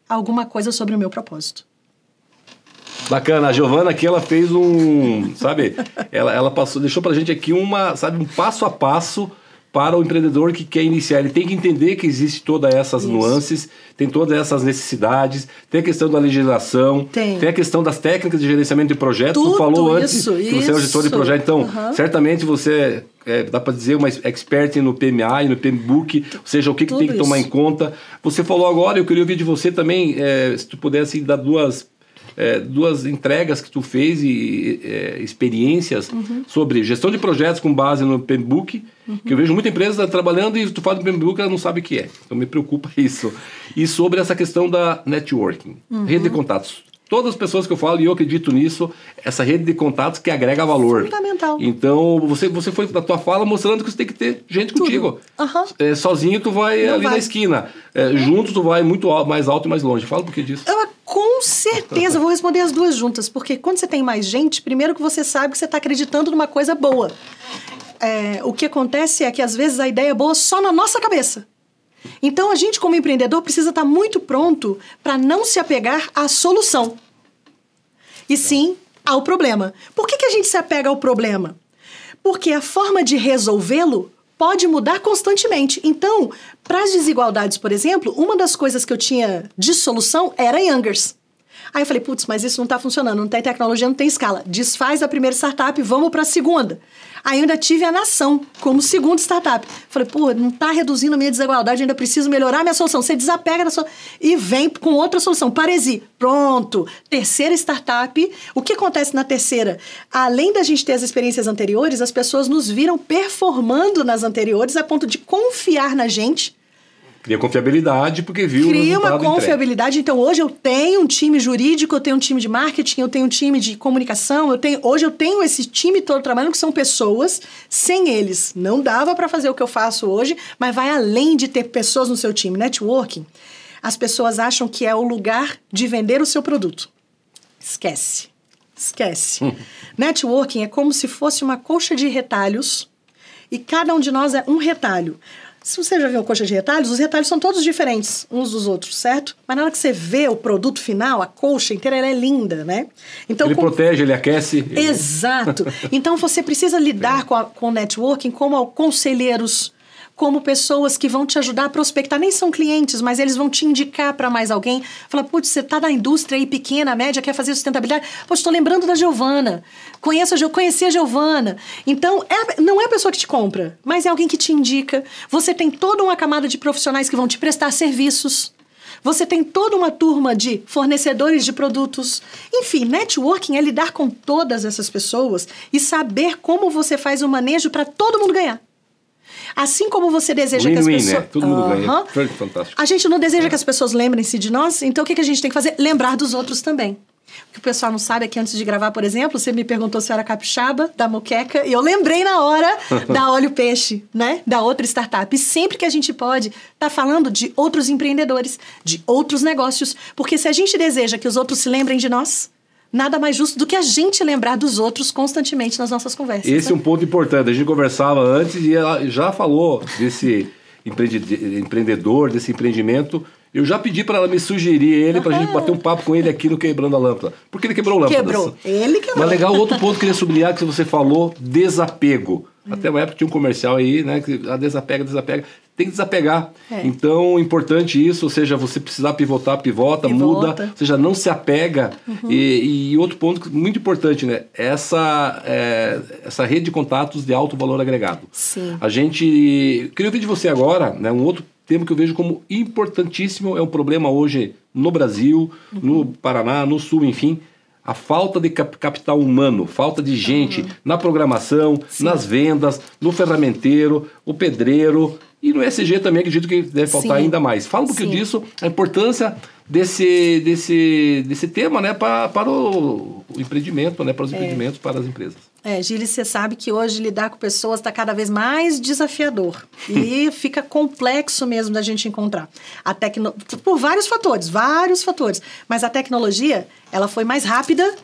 alguma coisa sobre o meu propósito. Bacana. A Giovana aqui, ela fez sabe? Ela deixou pra gente aqui um passo a passo para o empreendedor que quer iniciar. Ele tem que entender que existe todas essas nuances, tem todas essas necessidades, tem a questão da legislação, tem a questão das técnicas de gerenciamento de projetos. Tu falou antes que você é um gestor de projeto, então certamente você dá para dizer uma expert no PMI, no PMBOK, ou seja, o que tem que tomar em conta. Você falou agora, eu queria ouvir de você também, se tu pudesse dar duas entregas que tu fez e experiências sobre gestão de projetos com base no PMBOK, que eu vejo muita empresa trabalhando e tu fala do PMBOK, ela não sabe o que é. Então me preocupa isso. E sobre essa questão da networking, rede de contatos. Todas as pessoas que eu falo, e eu acredito nisso, essa rede de contatos que agrega valor. Fundamental. Então, você foi na tua fala mostrando que você tem que ter gente contigo. Sozinho tu vai ali na esquina. Junto tu vai muito mais alto e mais longe. Fala um pouquinho disso. Com certeza, vou responder as duas juntas. Porque quando você tem mais gente, primeiro que você sabe que você está acreditando numa coisa boa. O que acontece é que às vezes a ideia é boa só na nossa cabeça. Então, a gente, como empreendedor, precisa estar muito pronto para não se apegar à solução, e sim ao problema. Por que a gente se apega ao problema? Porque a forma de resolvê-lo pode mudar constantemente. Então, para as desigualdades, por exemplo, uma das coisas que eu tinha de solução era Youngers. Aí eu falei, putz, mas isso não está funcionando, não tem tecnologia, não tem escala. Desfaz a primeira startup, vamos para a segunda. Aí eu ainda tive a Nação como segunda startup. Falei, pô, não está reduzindo a minha desigualdade, ainda preciso melhorar a minha solução. Você desapega da sua... E vem com outra solução. Paresi, pronto. Terceira startup. O que acontece na terceira? Além da gente ter as experiências anteriores, as pessoas nos viram performando nas anteriores a ponto de confiar na gente. Cria confiabilidade porque viu o resultado. Cria uma confiabilidade. Então, hoje eu tenho um time jurídico, eu tenho um time de marketing, eu tenho um time de comunicação, hoje eu tenho esse time todo trabalhando, que são pessoas. Sem eles, não dava para fazer o que eu faço hoje, mas vai além de ter pessoas no seu time. Networking, as pessoas acham que é o lugar de vender o seu produto. Esquece. Networking é como se fosse uma colcha de retalhos e cada um de nós é um retalho. Se você já viu a colcha de retalhos, os retalhos são todos diferentes uns dos outros, certo? Mas na hora que você vê o produto final, a colcha inteira, ela é linda, né? Então, ele protege, ele aquece. Exato. Então, você precisa lidar com o networking como conselheiros, como pessoas que vão te ajudar a prospectar. Nem são clientes, mas eles vão te indicar para mais alguém. Fala, putz, você tá na indústria aí pequena, média, quer fazer sustentabilidade? Pô, estou lembrando da Giovana. Conheci a Giovana. Então, não é a pessoa que te compra, mas é alguém que te indica. Você tem toda uma camada de profissionais que vão te prestar serviços. Você tem toda uma turma de fornecedores de produtos. Enfim, networking é lidar com todas essas pessoas e saber como você faz o manejo para todo mundo ganhar. Assim como você deseja que as pessoas... né? Todo mundo ganha. Fantástico. A gente não deseja que as pessoas lembrem-se de nós, então o que a gente tem que fazer? Lembrar dos outros também. O que o pessoal não sabe é que antes de gravar, por exemplo, você me perguntou se eu era capixaba, da moqueca, e eu lembrei na hora da Olho Peixe, né? Da outra startup. E sempre que a gente pode, tá falando de outros empreendedores, de outros negócios, porque se a gente deseja que os outros se lembrem de nós, nada mais justo do que a gente lembrar dos outros constantemente nas nossas conversas. Esse é um ponto importante. A gente conversava antes e ela já falou desse empreendedor, desse empreendimento, Eu já pedi para ela me sugerir ele, para a gente bater um papo com ele aqui no Quebrando a Lâmpada. Porque ele quebrou lâmpadas. Quebrou. Ele quebrou. Mas legal, outro ponto que eu queria sublinhar, que você falou, desapego. Até uma época tinha um comercial aí, né? Que desapega. Tem que desapegar. Então, importante isso, ou seja, você precisar pivotar, pivota, muda. Ou seja, não se apega. E outro ponto muito importante, né? Essa rede de contatos de alto valor agregado. Sim. A gente... Queria ouvir de você agora, né? Um outro tema que eu vejo como importantíssimo, é um problema hoje no Brasil, no Paraná, no Sul, enfim... A falta de capital humano, falta de gente na programação, nas vendas, no ferramenteiro, o pedreiro e no ESG também, acredito que deve faltar ainda mais. Fala um pouquinho disso, a importância desse tema, né, para o empreendimento, né, para os empreendimentos, para as empresas. Gilles, você sabe que hoje lidar com pessoas está cada vez mais desafiador e fica complexo mesmo da gente encontrar. Por vários fatores, mas a tecnologia ela foi mais rápida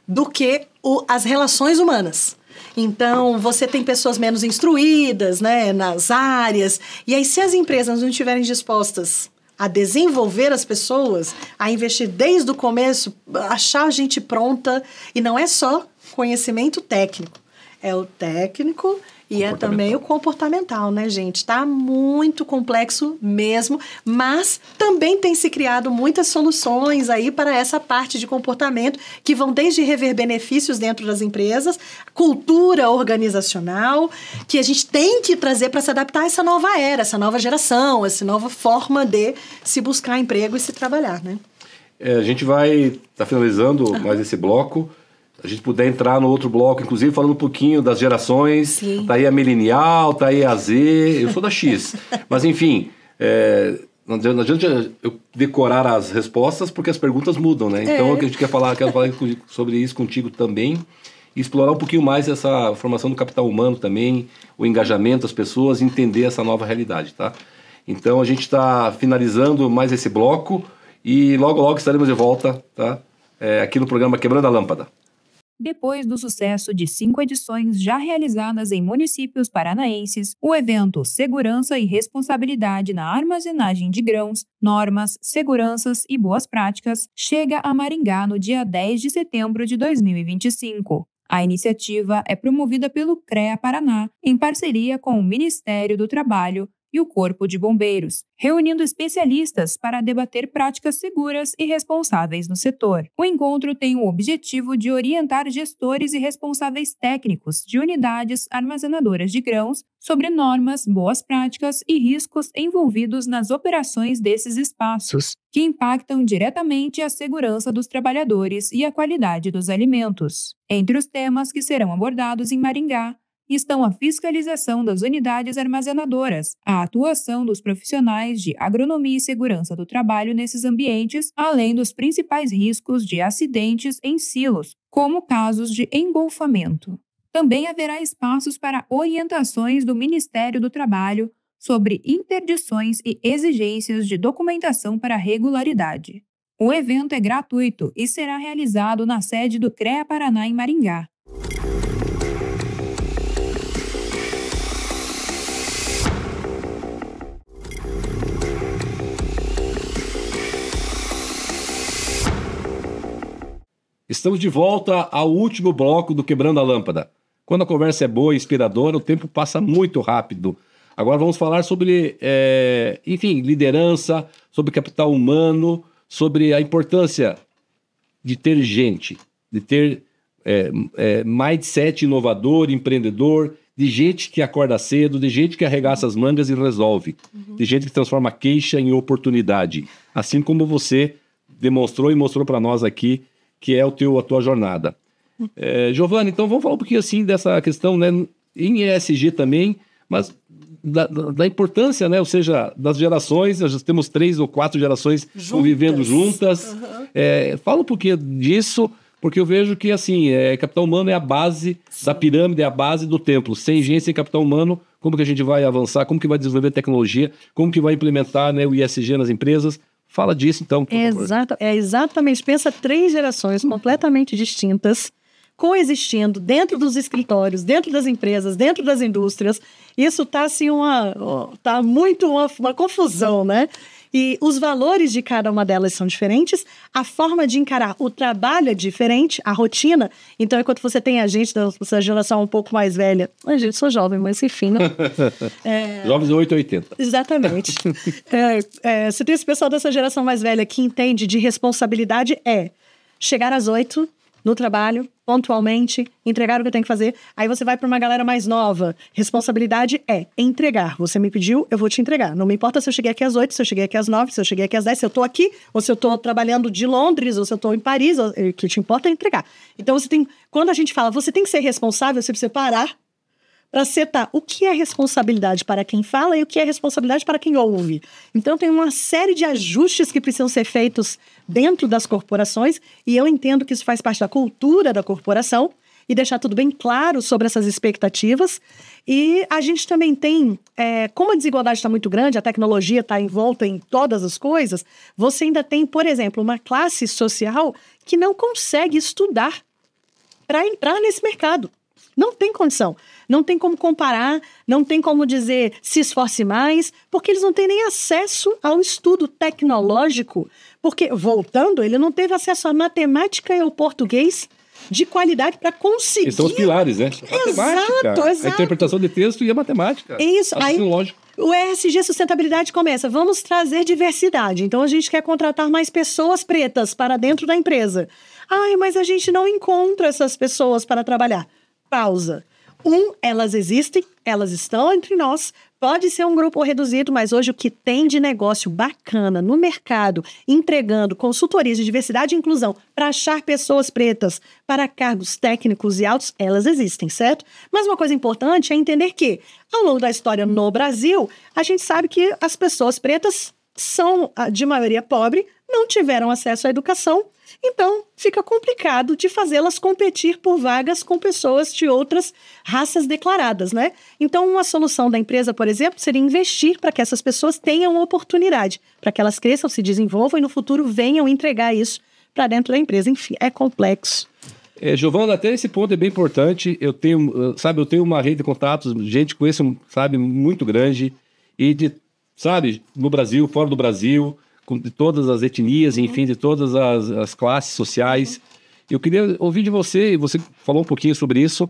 do que as relações humanas. Então, você tem pessoas menos instruídas, né, nas áreas, e aí se as empresas não estiverem dispostas a desenvolver as pessoas, a investir desde o começo, achar a gente pronta, e não é só conhecimento técnico, é o técnico e é também o comportamental, né, gente? Tá muito complexo mesmo, mas também tem se criado muitas soluções aí para essa parte de comportamento que vão desde rever benefícios dentro das empresas, cultura organizacional, que a gente tem que trazer para se adaptar a essa nova era, essa nova geração, essa nova forma de se buscar emprego e se trabalhar, né? A gente vai estar finalizando mais esse bloco. A gente puder entrar no outro bloco, inclusive falando um pouquinho das gerações. Sim. Tá aí a milenial, tá aí a Z, eu sou da X. Mas enfim, não adianta eu decorar as respostas porque as perguntas mudam, né? Então a gente quero falar sobre isso contigo também e explorar um pouquinho mais essa formação do capital humano também, o engajamento das pessoas, entender essa nova realidade, tá? Então a gente está finalizando mais esse bloco e logo estaremos de volta, tá? Aqui no programa Quebrando a Lâmpada. Depois do sucesso de 5 edições já realizadas em municípios paranaenses, o evento Segurança e Responsabilidade na Armazenagem de Grãos, Normas, Seguranças e Boas Práticas chega a Maringá no dia 10 de setembro de 2025. A iniciativa é promovida pelo CREA Paraná, em parceria com o Ministério do Trabalho e o Corpo de Bombeiros, reunindo especialistas para debater práticas seguras e responsáveis no setor. O encontro tem o objetivo de orientar gestores e responsáveis técnicos de unidades armazenadoras de grãos sobre normas, boas práticas e riscos envolvidos nas operações desses espaços, que impactam diretamente a segurança dos trabalhadores e a qualidade dos alimentos. Entre os temas que serão abordados em Maringá, estão a fiscalização das unidades armazenadoras, a atuação dos profissionais de agronomia e segurança do trabalho nesses ambientes, além dos principais riscos de acidentes em silos, como casos de engolfamento. Também haverá espaços para orientações do Ministério do Trabalho sobre interdições e exigências de documentação para regularidade. O evento é gratuito e será realizado na sede do CREA Paraná em Maringá. Estamos de volta ao último bloco do Quebrando a Lâmpada. Quando a conversa é boa e inspiradora, o tempo passa muito rápido. Agora vamos falar sobre, liderança, sobre capital humano, sobre a importância de ter gente, de ter mindset inovador, empreendedor, de gente que acorda cedo, de gente que arregaça as mangas e resolve, de gente que transforma queixa em oportunidade, assim como você demonstrou e mostrou para nós aqui, que é a tua jornada. Giovana, então vamos falar um pouquinho assim dessa questão, né, em ESG também, mas da importância, né, ou seja, das gerações. Nós já temos 3 ou 4 gerações convivendo juntas. Fala um pouquinho disso, porque eu vejo que assim, capital humano é a base da pirâmide, é a base do templo. Sem gente, sem capital humano, como que a gente vai avançar, como que vai desenvolver tecnologia, como que vai implementar, né, o ESG nas empresas? Fala disso, então, por favor. Exatamente. Pensa 3 gerações completamente distintas, coexistindo dentro dos escritórios, dentro das empresas, dentro das indústrias. Isso está assim, uma confusão, né? E os valores de cada uma delas são diferentes, a forma de encarar o trabalho é diferente, a rotina. Então, enquanto você tem a gente dessa geração um pouco mais velha, a gente sou jovem, mas enfim, não. Jovens 880. Exatamente. Você tem esse pessoal dessa geração mais velha que entende de responsabilidade chegar às 8 no trabalho, pontualmente, entregar o que tem que fazer. Aí você vai para uma galera mais nova. Responsabilidade é entregar. Você me pediu, eu vou te entregar. Não me importa se eu cheguei aqui às 8, se eu cheguei aqui às 9, se eu cheguei aqui às 10, se eu tô aqui, ou se eu tô trabalhando de Londres, ou se eu tô em Paris, o que te importa é entregar. Então quando a gente fala, você tem que ser responsável, você precisa parar para setar o que é responsabilidade para quem fala e o que é responsabilidade para quem ouve. Então, tem uma série de ajustes que precisam ser feitos dentro das corporações, e eu entendo que isso faz parte da cultura da corporação, e deixar tudo bem claro sobre essas expectativas. E a gente também tem, como a desigualdade está muito grande, a tecnologia está envolta em todas as coisas, você ainda tem, por exemplo, uma classe social que não consegue estudar para entrar nesse mercado. Não tem condição, não tem como comparar, não tem como dizer se esforce mais, porque eles não têm nem acesso ao estudo tecnológico, porque, voltando, ele não teve acesso à matemática e ao português de qualidade para conseguir... Esses são os pilares, né? Exato. A interpretação de texto e a matemática. Isso, aí lógico. O ESG Sustentabilidade começa, vamos trazer diversidade, então a gente quer contratar mais pessoas pretas para dentro da empresa. Mas a gente não encontra essas pessoas para trabalhar. Pausa. Elas existem, elas estão entre nós, pode ser um grupo reduzido, mas hoje o que tem de negócio bacana no mercado, entregando consultorias de diversidade e inclusão para achar pessoas pretas para cargos técnicos e altos, elas existem, certo? Mas uma coisa importante é entender que, ao longo da história no Brasil, a gente sabe que as pessoas pretas são de maioria pobre, não tiveram acesso à educação, então fica complicado de fazê-las competir por vagas com pessoas de outras raças declaradas, né? Então, uma solução da empresa, por exemplo, seria investir para que essas pessoas tenham oportunidade, para que elas cresçam, se desenvolvam e no futuro venham entregar isso para dentro da empresa. Enfim, é complexo. Giovana, até esse ponto é bem importante. Eu tenho uma rede de contatos, gente com esse, muito grande, e no Brasil, fora do Brasil, de todas as etnias, enfim, de todas as classes sociais. Eu queria ouvir de você, e você falou um pouquinho sobre isso,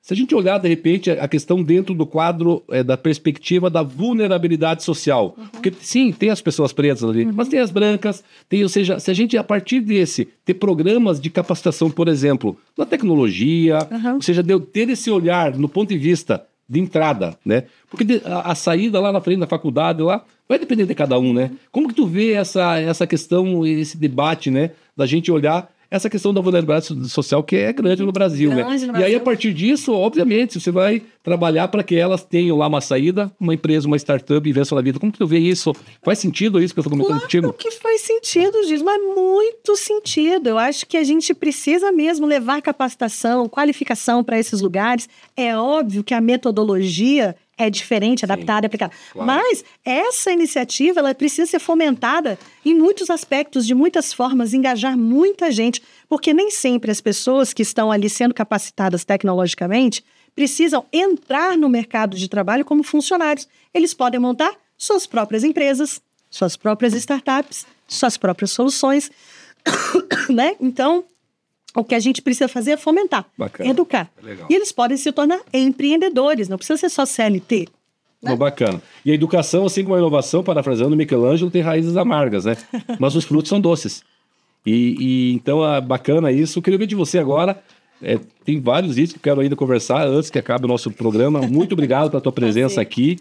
se a gente olhar, de repente, a questão dentro do quadro da perspectiva da vulnerabilidade social. Porque, sim, tem as pessoas pretas ali, mas tem as brancas, ou seja, se a gente, a partir desse, ter programas de capacitação, por exemplo, na tecnologia, ou seja, ter esse olhar no ponto de vista de entrada, né? Porque a saída lá na frente da faculdade, lá, vai depender de cada um, né? Como que tu vê essa questão, esse debate, né? Da gente olhar essa questão da vulnerabilidade social que é grande no Brasil, né? E aí, a partir disso, obviamente, você vai trabalhar para que elas tenham lá uma saída, uma empresa, uma startup e vençam na vida. Como que tu vê isso? Faz sentido isso que eu estou comentando contigo? Claro que faz sentido, Giz, mas muito sentido. Eu acho que a gente precisa mesmo levar capacitação, qualificação para esses lugares. É óbvio que a metodologia é diferente, adaptada, aplicada. Claro. Mas essa iniciativa, ela precisa ser fomentada em muitos aspectos, de muitas formas, engajar muita gente, porque nem sempre as pessoas que estão ali sendo capacitadas tecnologicamente precisam entrar no mercado de trabalho como funcionários. Eles podem montar suas próprias empresas, suas próprias startups, suas próprias soluções, né? Então, o que a gente precisa fazer é fomentar, educar. E eles podem se tornar empreendedores, não precisa ser só CLT. Né? Bacana. E a educação, assim como a inovação, parafraseando Michelangelo, tem raízes amargas, né? Mas os frutos são doces. Então, bacana isso. Eu queria ver de você agora. Tem vários itens que eu quero ainda conversar antes que acabe o nosso programa. Muito obrigado pela tua presença aqui.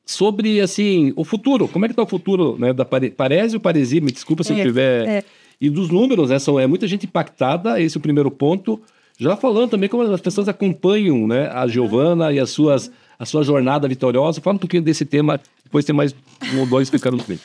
Sobre, assim, o futuro. Como é que está o futuro, né, da Parese ou Paresi? Me desculpa se eu tiver... E dos números, né? Muita gente impactada, esse é o primeiro ponto. Já falando também como as pessoas acompanham, né, a Giovana e a sua jornada vitoriosa. Fala um pouquinho desse tema, depois tem mais um ou dois ficando no meio.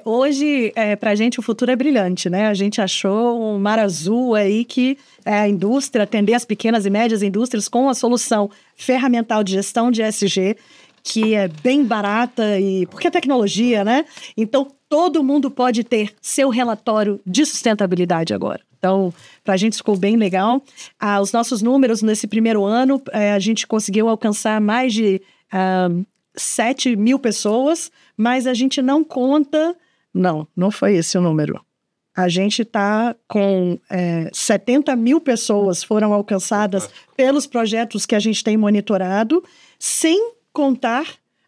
Hoje, pra gente, o futuro é brilhante, né? A gente achou um mar azul aí que a indústria, atender as pequenas e médias indústrias com a solução ferramental de gestão de ESG, que é bem barata, porque é tecnologia, né? Então, todo mundo pode ter seu relatório de sustentabilidade agora. Então, para a gente ficou bem legal. Os nossos números nesse primeiro ano, a gente conseguiu alcançar mais de 7 mil pessoas, mas a gente não conta... Não foi esse o número. A gente está com 70 mil pessoas foram alcançadas pelos projetos que a gente tem monitorado, sem contar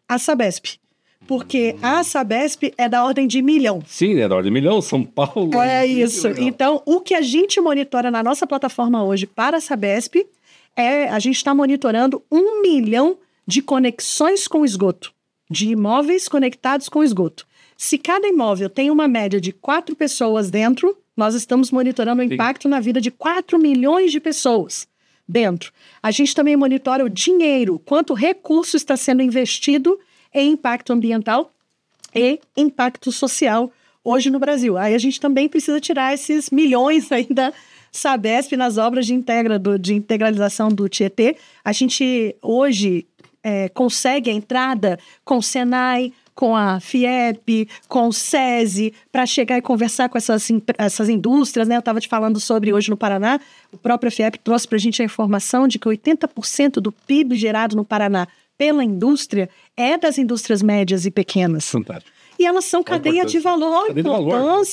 a Sabesp. Porque a Sabesp é da ordem de 1 milhão. Sim, é da ordem de 1 milhão, São Paulo. É isso. Então, o que a gente monitora na nossa plataforma hoje para a Sabesp a gente está monitorando 1 milhão de conexões com esgoto, de imóveis conectados com esgoto. Se cada imóvel tem uma média de 4 pessoas dentro, nós estamos monitorando o impacto na vida de 4 milhões de pessoas dentro. A gente também monitora o dinheiro, quanto recurso está sendo investido em impacto ambiental e impacto social hoje no Brasil. Aí a gente também precisa tirar esses milhões aí da Sabesp nas obras de integralização do Tietê. A gente hoje consegue a entrada com o Senai, com a FIEP, com o SESI, para chegar e conversar com essas indústrias, né? Eu estava te falando sobre hoje no Paraná, o próprio FIEP trouxe para a gente a informação de que 80% do PIB gerado no Paraná pela indústria é das indústrias médias e pequenas. Fantástico. E elas são cadeia de valor,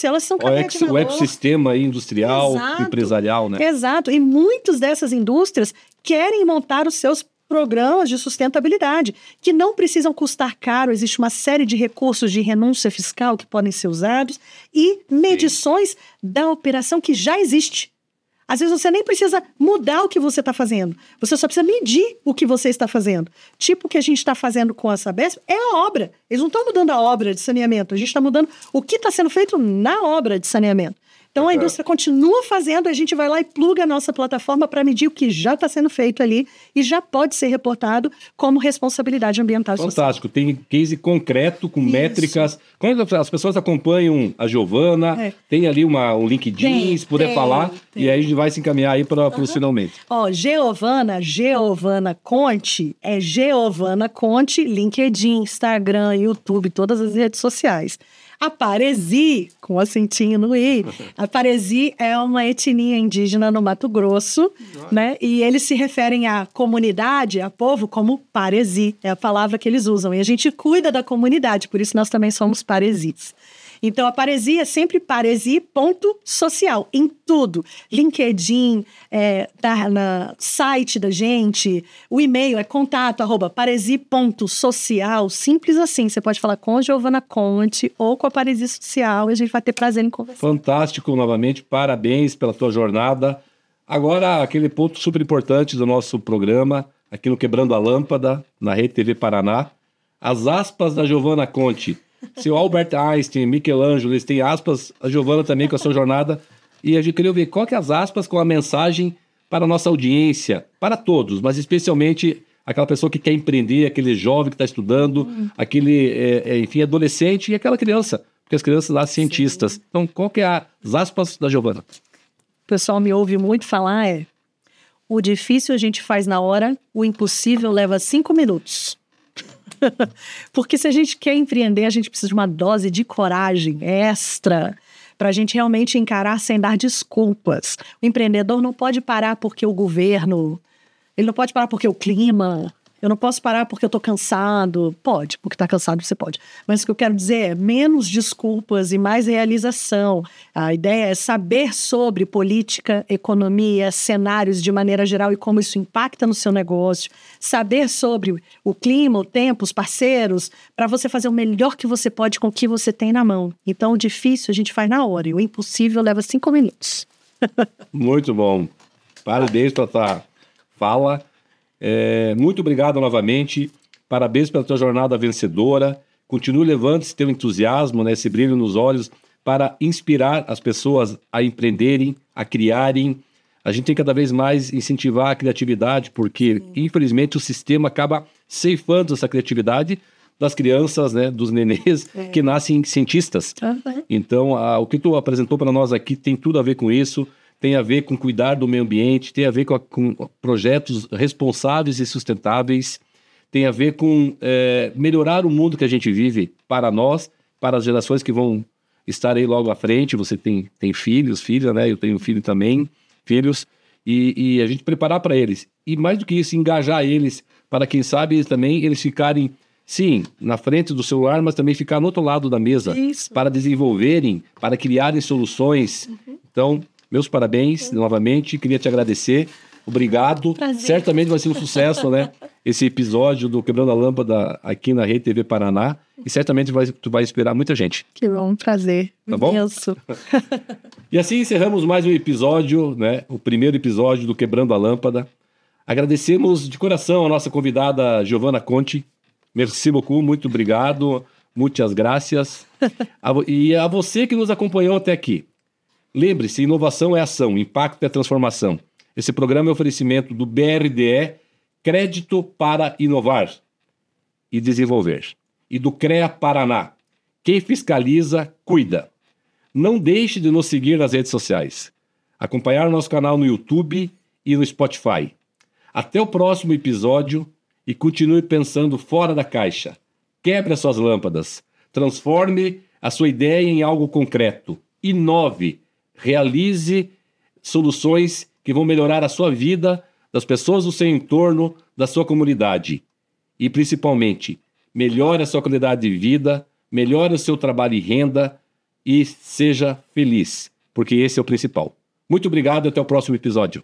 elas são cadeia de valor. O ecossistema aí industrial, Exato. Empresarial, né? Exato, e muitas dessas indústrias querem montar os seus programas de sustentabilidade, que não precisam custar caro, existe uma série de recursos de renúncia fiscal que podem ser usados e medições da operação que já existe. Às vezes você nem precisa mudar o que você está fazendo, você só precisa medir o que você está fazendo. Tipo o que a gente está fazendo com a Sabesp é a obra. Eles não estão mudando a obra de saneamento, a gente está mudando o que está sendo feito na obra de saneamento. Então a indústria continua fazendo, a gente vai lá e pluga a nossa plataforma para medir o que já está sendo feito ali e já pode ser reportado como responsabilidade ambiental social. Fantástico, tem case concreto com métricas. Quando as pessoas acompanham a Giovana, tem ali um LinkedIn, se puder falar, e aí a gente vai se encaminhar aí para os finalmente. Ó, Giovana Conte, é Giovana Conte, LinkedIn, Instagram, YouTube, todas as redes sociais. A Paresi, com acentinho no I, a Paresi é uma etnia indígena no Mato Grosso, né? E eles se referem à comunidade, a povo, como Paresi, é a palavra que eles usam. E a gente cuida da comunidade, por isso nós também somos Paresis. Então, a Paresi é sempre paresi.social, em tudo. LinkedIn, na site da gente, o e-mail é contato@paresi.social, simples assim. Você pode falar com a Giovana Conte ou com a Paresi Social e a gente vai ter prazer em conversar. Fantástico, novamente, parabéns pela tua jornada. Agora, aquele ponto super importante do nosso programa, aqui no Quebrando a Lâmpada, na Rede TV Paraná, as aspas da Giovana Conte. Seu Albert Einstein, Michelangelo, eles têm aspas, a Giovana também com a sua jornada, e a gente queria ver qual que é as aspas com a mensagem para a nossa audiência, para todos, mas especialmente aquela pessoa que quer empreender, aquele jovem que está estudando, aquele, enfim, adolescente e aquela criança, porque as crianças lá são cientistas. Sim. Então, qual que é as aspas da Giovana? O pessoal me ouve muito falar o difícil a gente faz na hora, o impossível leva 5 minutos. Porque se a gente quer empreender, a gente precisa de uma dose de coragem extra para a gente realmente encarar sem dar desculpas. O empreendedor não pode parar porque o governo, ele não pode parar porque o clima, eu não posso parar porque eu estou cansado. Pode, porque está cansado você pode. Mas o que eu quero dizer é menos desculpas e mais realização. A ideia é saber sobre política, economia, cenários de maneira geral e como isso impacta no seu negócio. Saber sobre o clima, o tempo, os parceiros, para você fazer o melhor que você pode com o que você tem na mão. Então, o difícil a gente faz na hora e o impossível leva 5 minutos. Muito bom. Parabéns pela tua fala. Muito obrigado novamente, parabéns pela tua jornada vencedora, continue levando esse teu entusiasmo, né, esse brilho nos olhos para inspirar as pessoas a empreenderem, a criarem. A gente tem cada vez mais incentivar a criatividade, porque infelizmente o sistema acaba ceifando essa criatividade das crianças, né, dos nenês que nascem cientistas. Então, o que tu apresentou para nós aqui tem tudo a ver com isso. Tem a ver com cuidar do meio ambiente, tem a ver com projetos responsáveis e sustentáveis, tem a ver com melhorar o mundo que a gente vive para nós, para as gerações que vão estar aí logo à frente. Você tem filhos, filha, né? Eu tenho filho também, filhos, e a gente preparar para eles. E mais do que isso, engajar eles para, quem sabe, também eles ficarem Sim, na frente do celular, mas também ficar no outro lado da mesa. Isso. Para desenvolverem, para criarem soluções. Então, meus parabéns novamente, queria te agradecer. Obrigado. Prazer. Certamente vai ser um sucesso, né? Esse episódio do Quebrando a Lâmpada aqui na Rede TV Paraná. E certamente tu vai inspirar muita gente. Que bom, prazer. Tá bom? Imenso. E assim encerramos mais um episódio, né? O primeiro episódio do Quebrando a Lâmpada. Agradecemos de coração a nossa convidada Giovana Conti. Merci beaucoup, muito obrigado. Muitas gracias. E a você que nos acompanhou até aqui. Lembre-se, inovação é ação, impacto é transformação. Esse programa é oferecimento do BRDE, Crédito para Inovar e Desenvolver. E do CREA Paraná. Quem fiscaliza, cuida. Não deixe de nos seguir nas redes sociais. Acompanhar o nosso canal no YouTube e no Spotify. Até o próximo episódio e continue pensando fora da caixa. Quebre as suas lâmpadas. Transforme a sua ideia em algo concreto. Inove. Realize soluções que vão melhorar a sua vida, das pessoas do seu entorno, da sua comunidade. E, principalmente, melhore a sua qualidade de vida, melhore o seu trabalho e renda e seja feliz, porque esse é o principal. Muito obrigado e até o próximo episódio.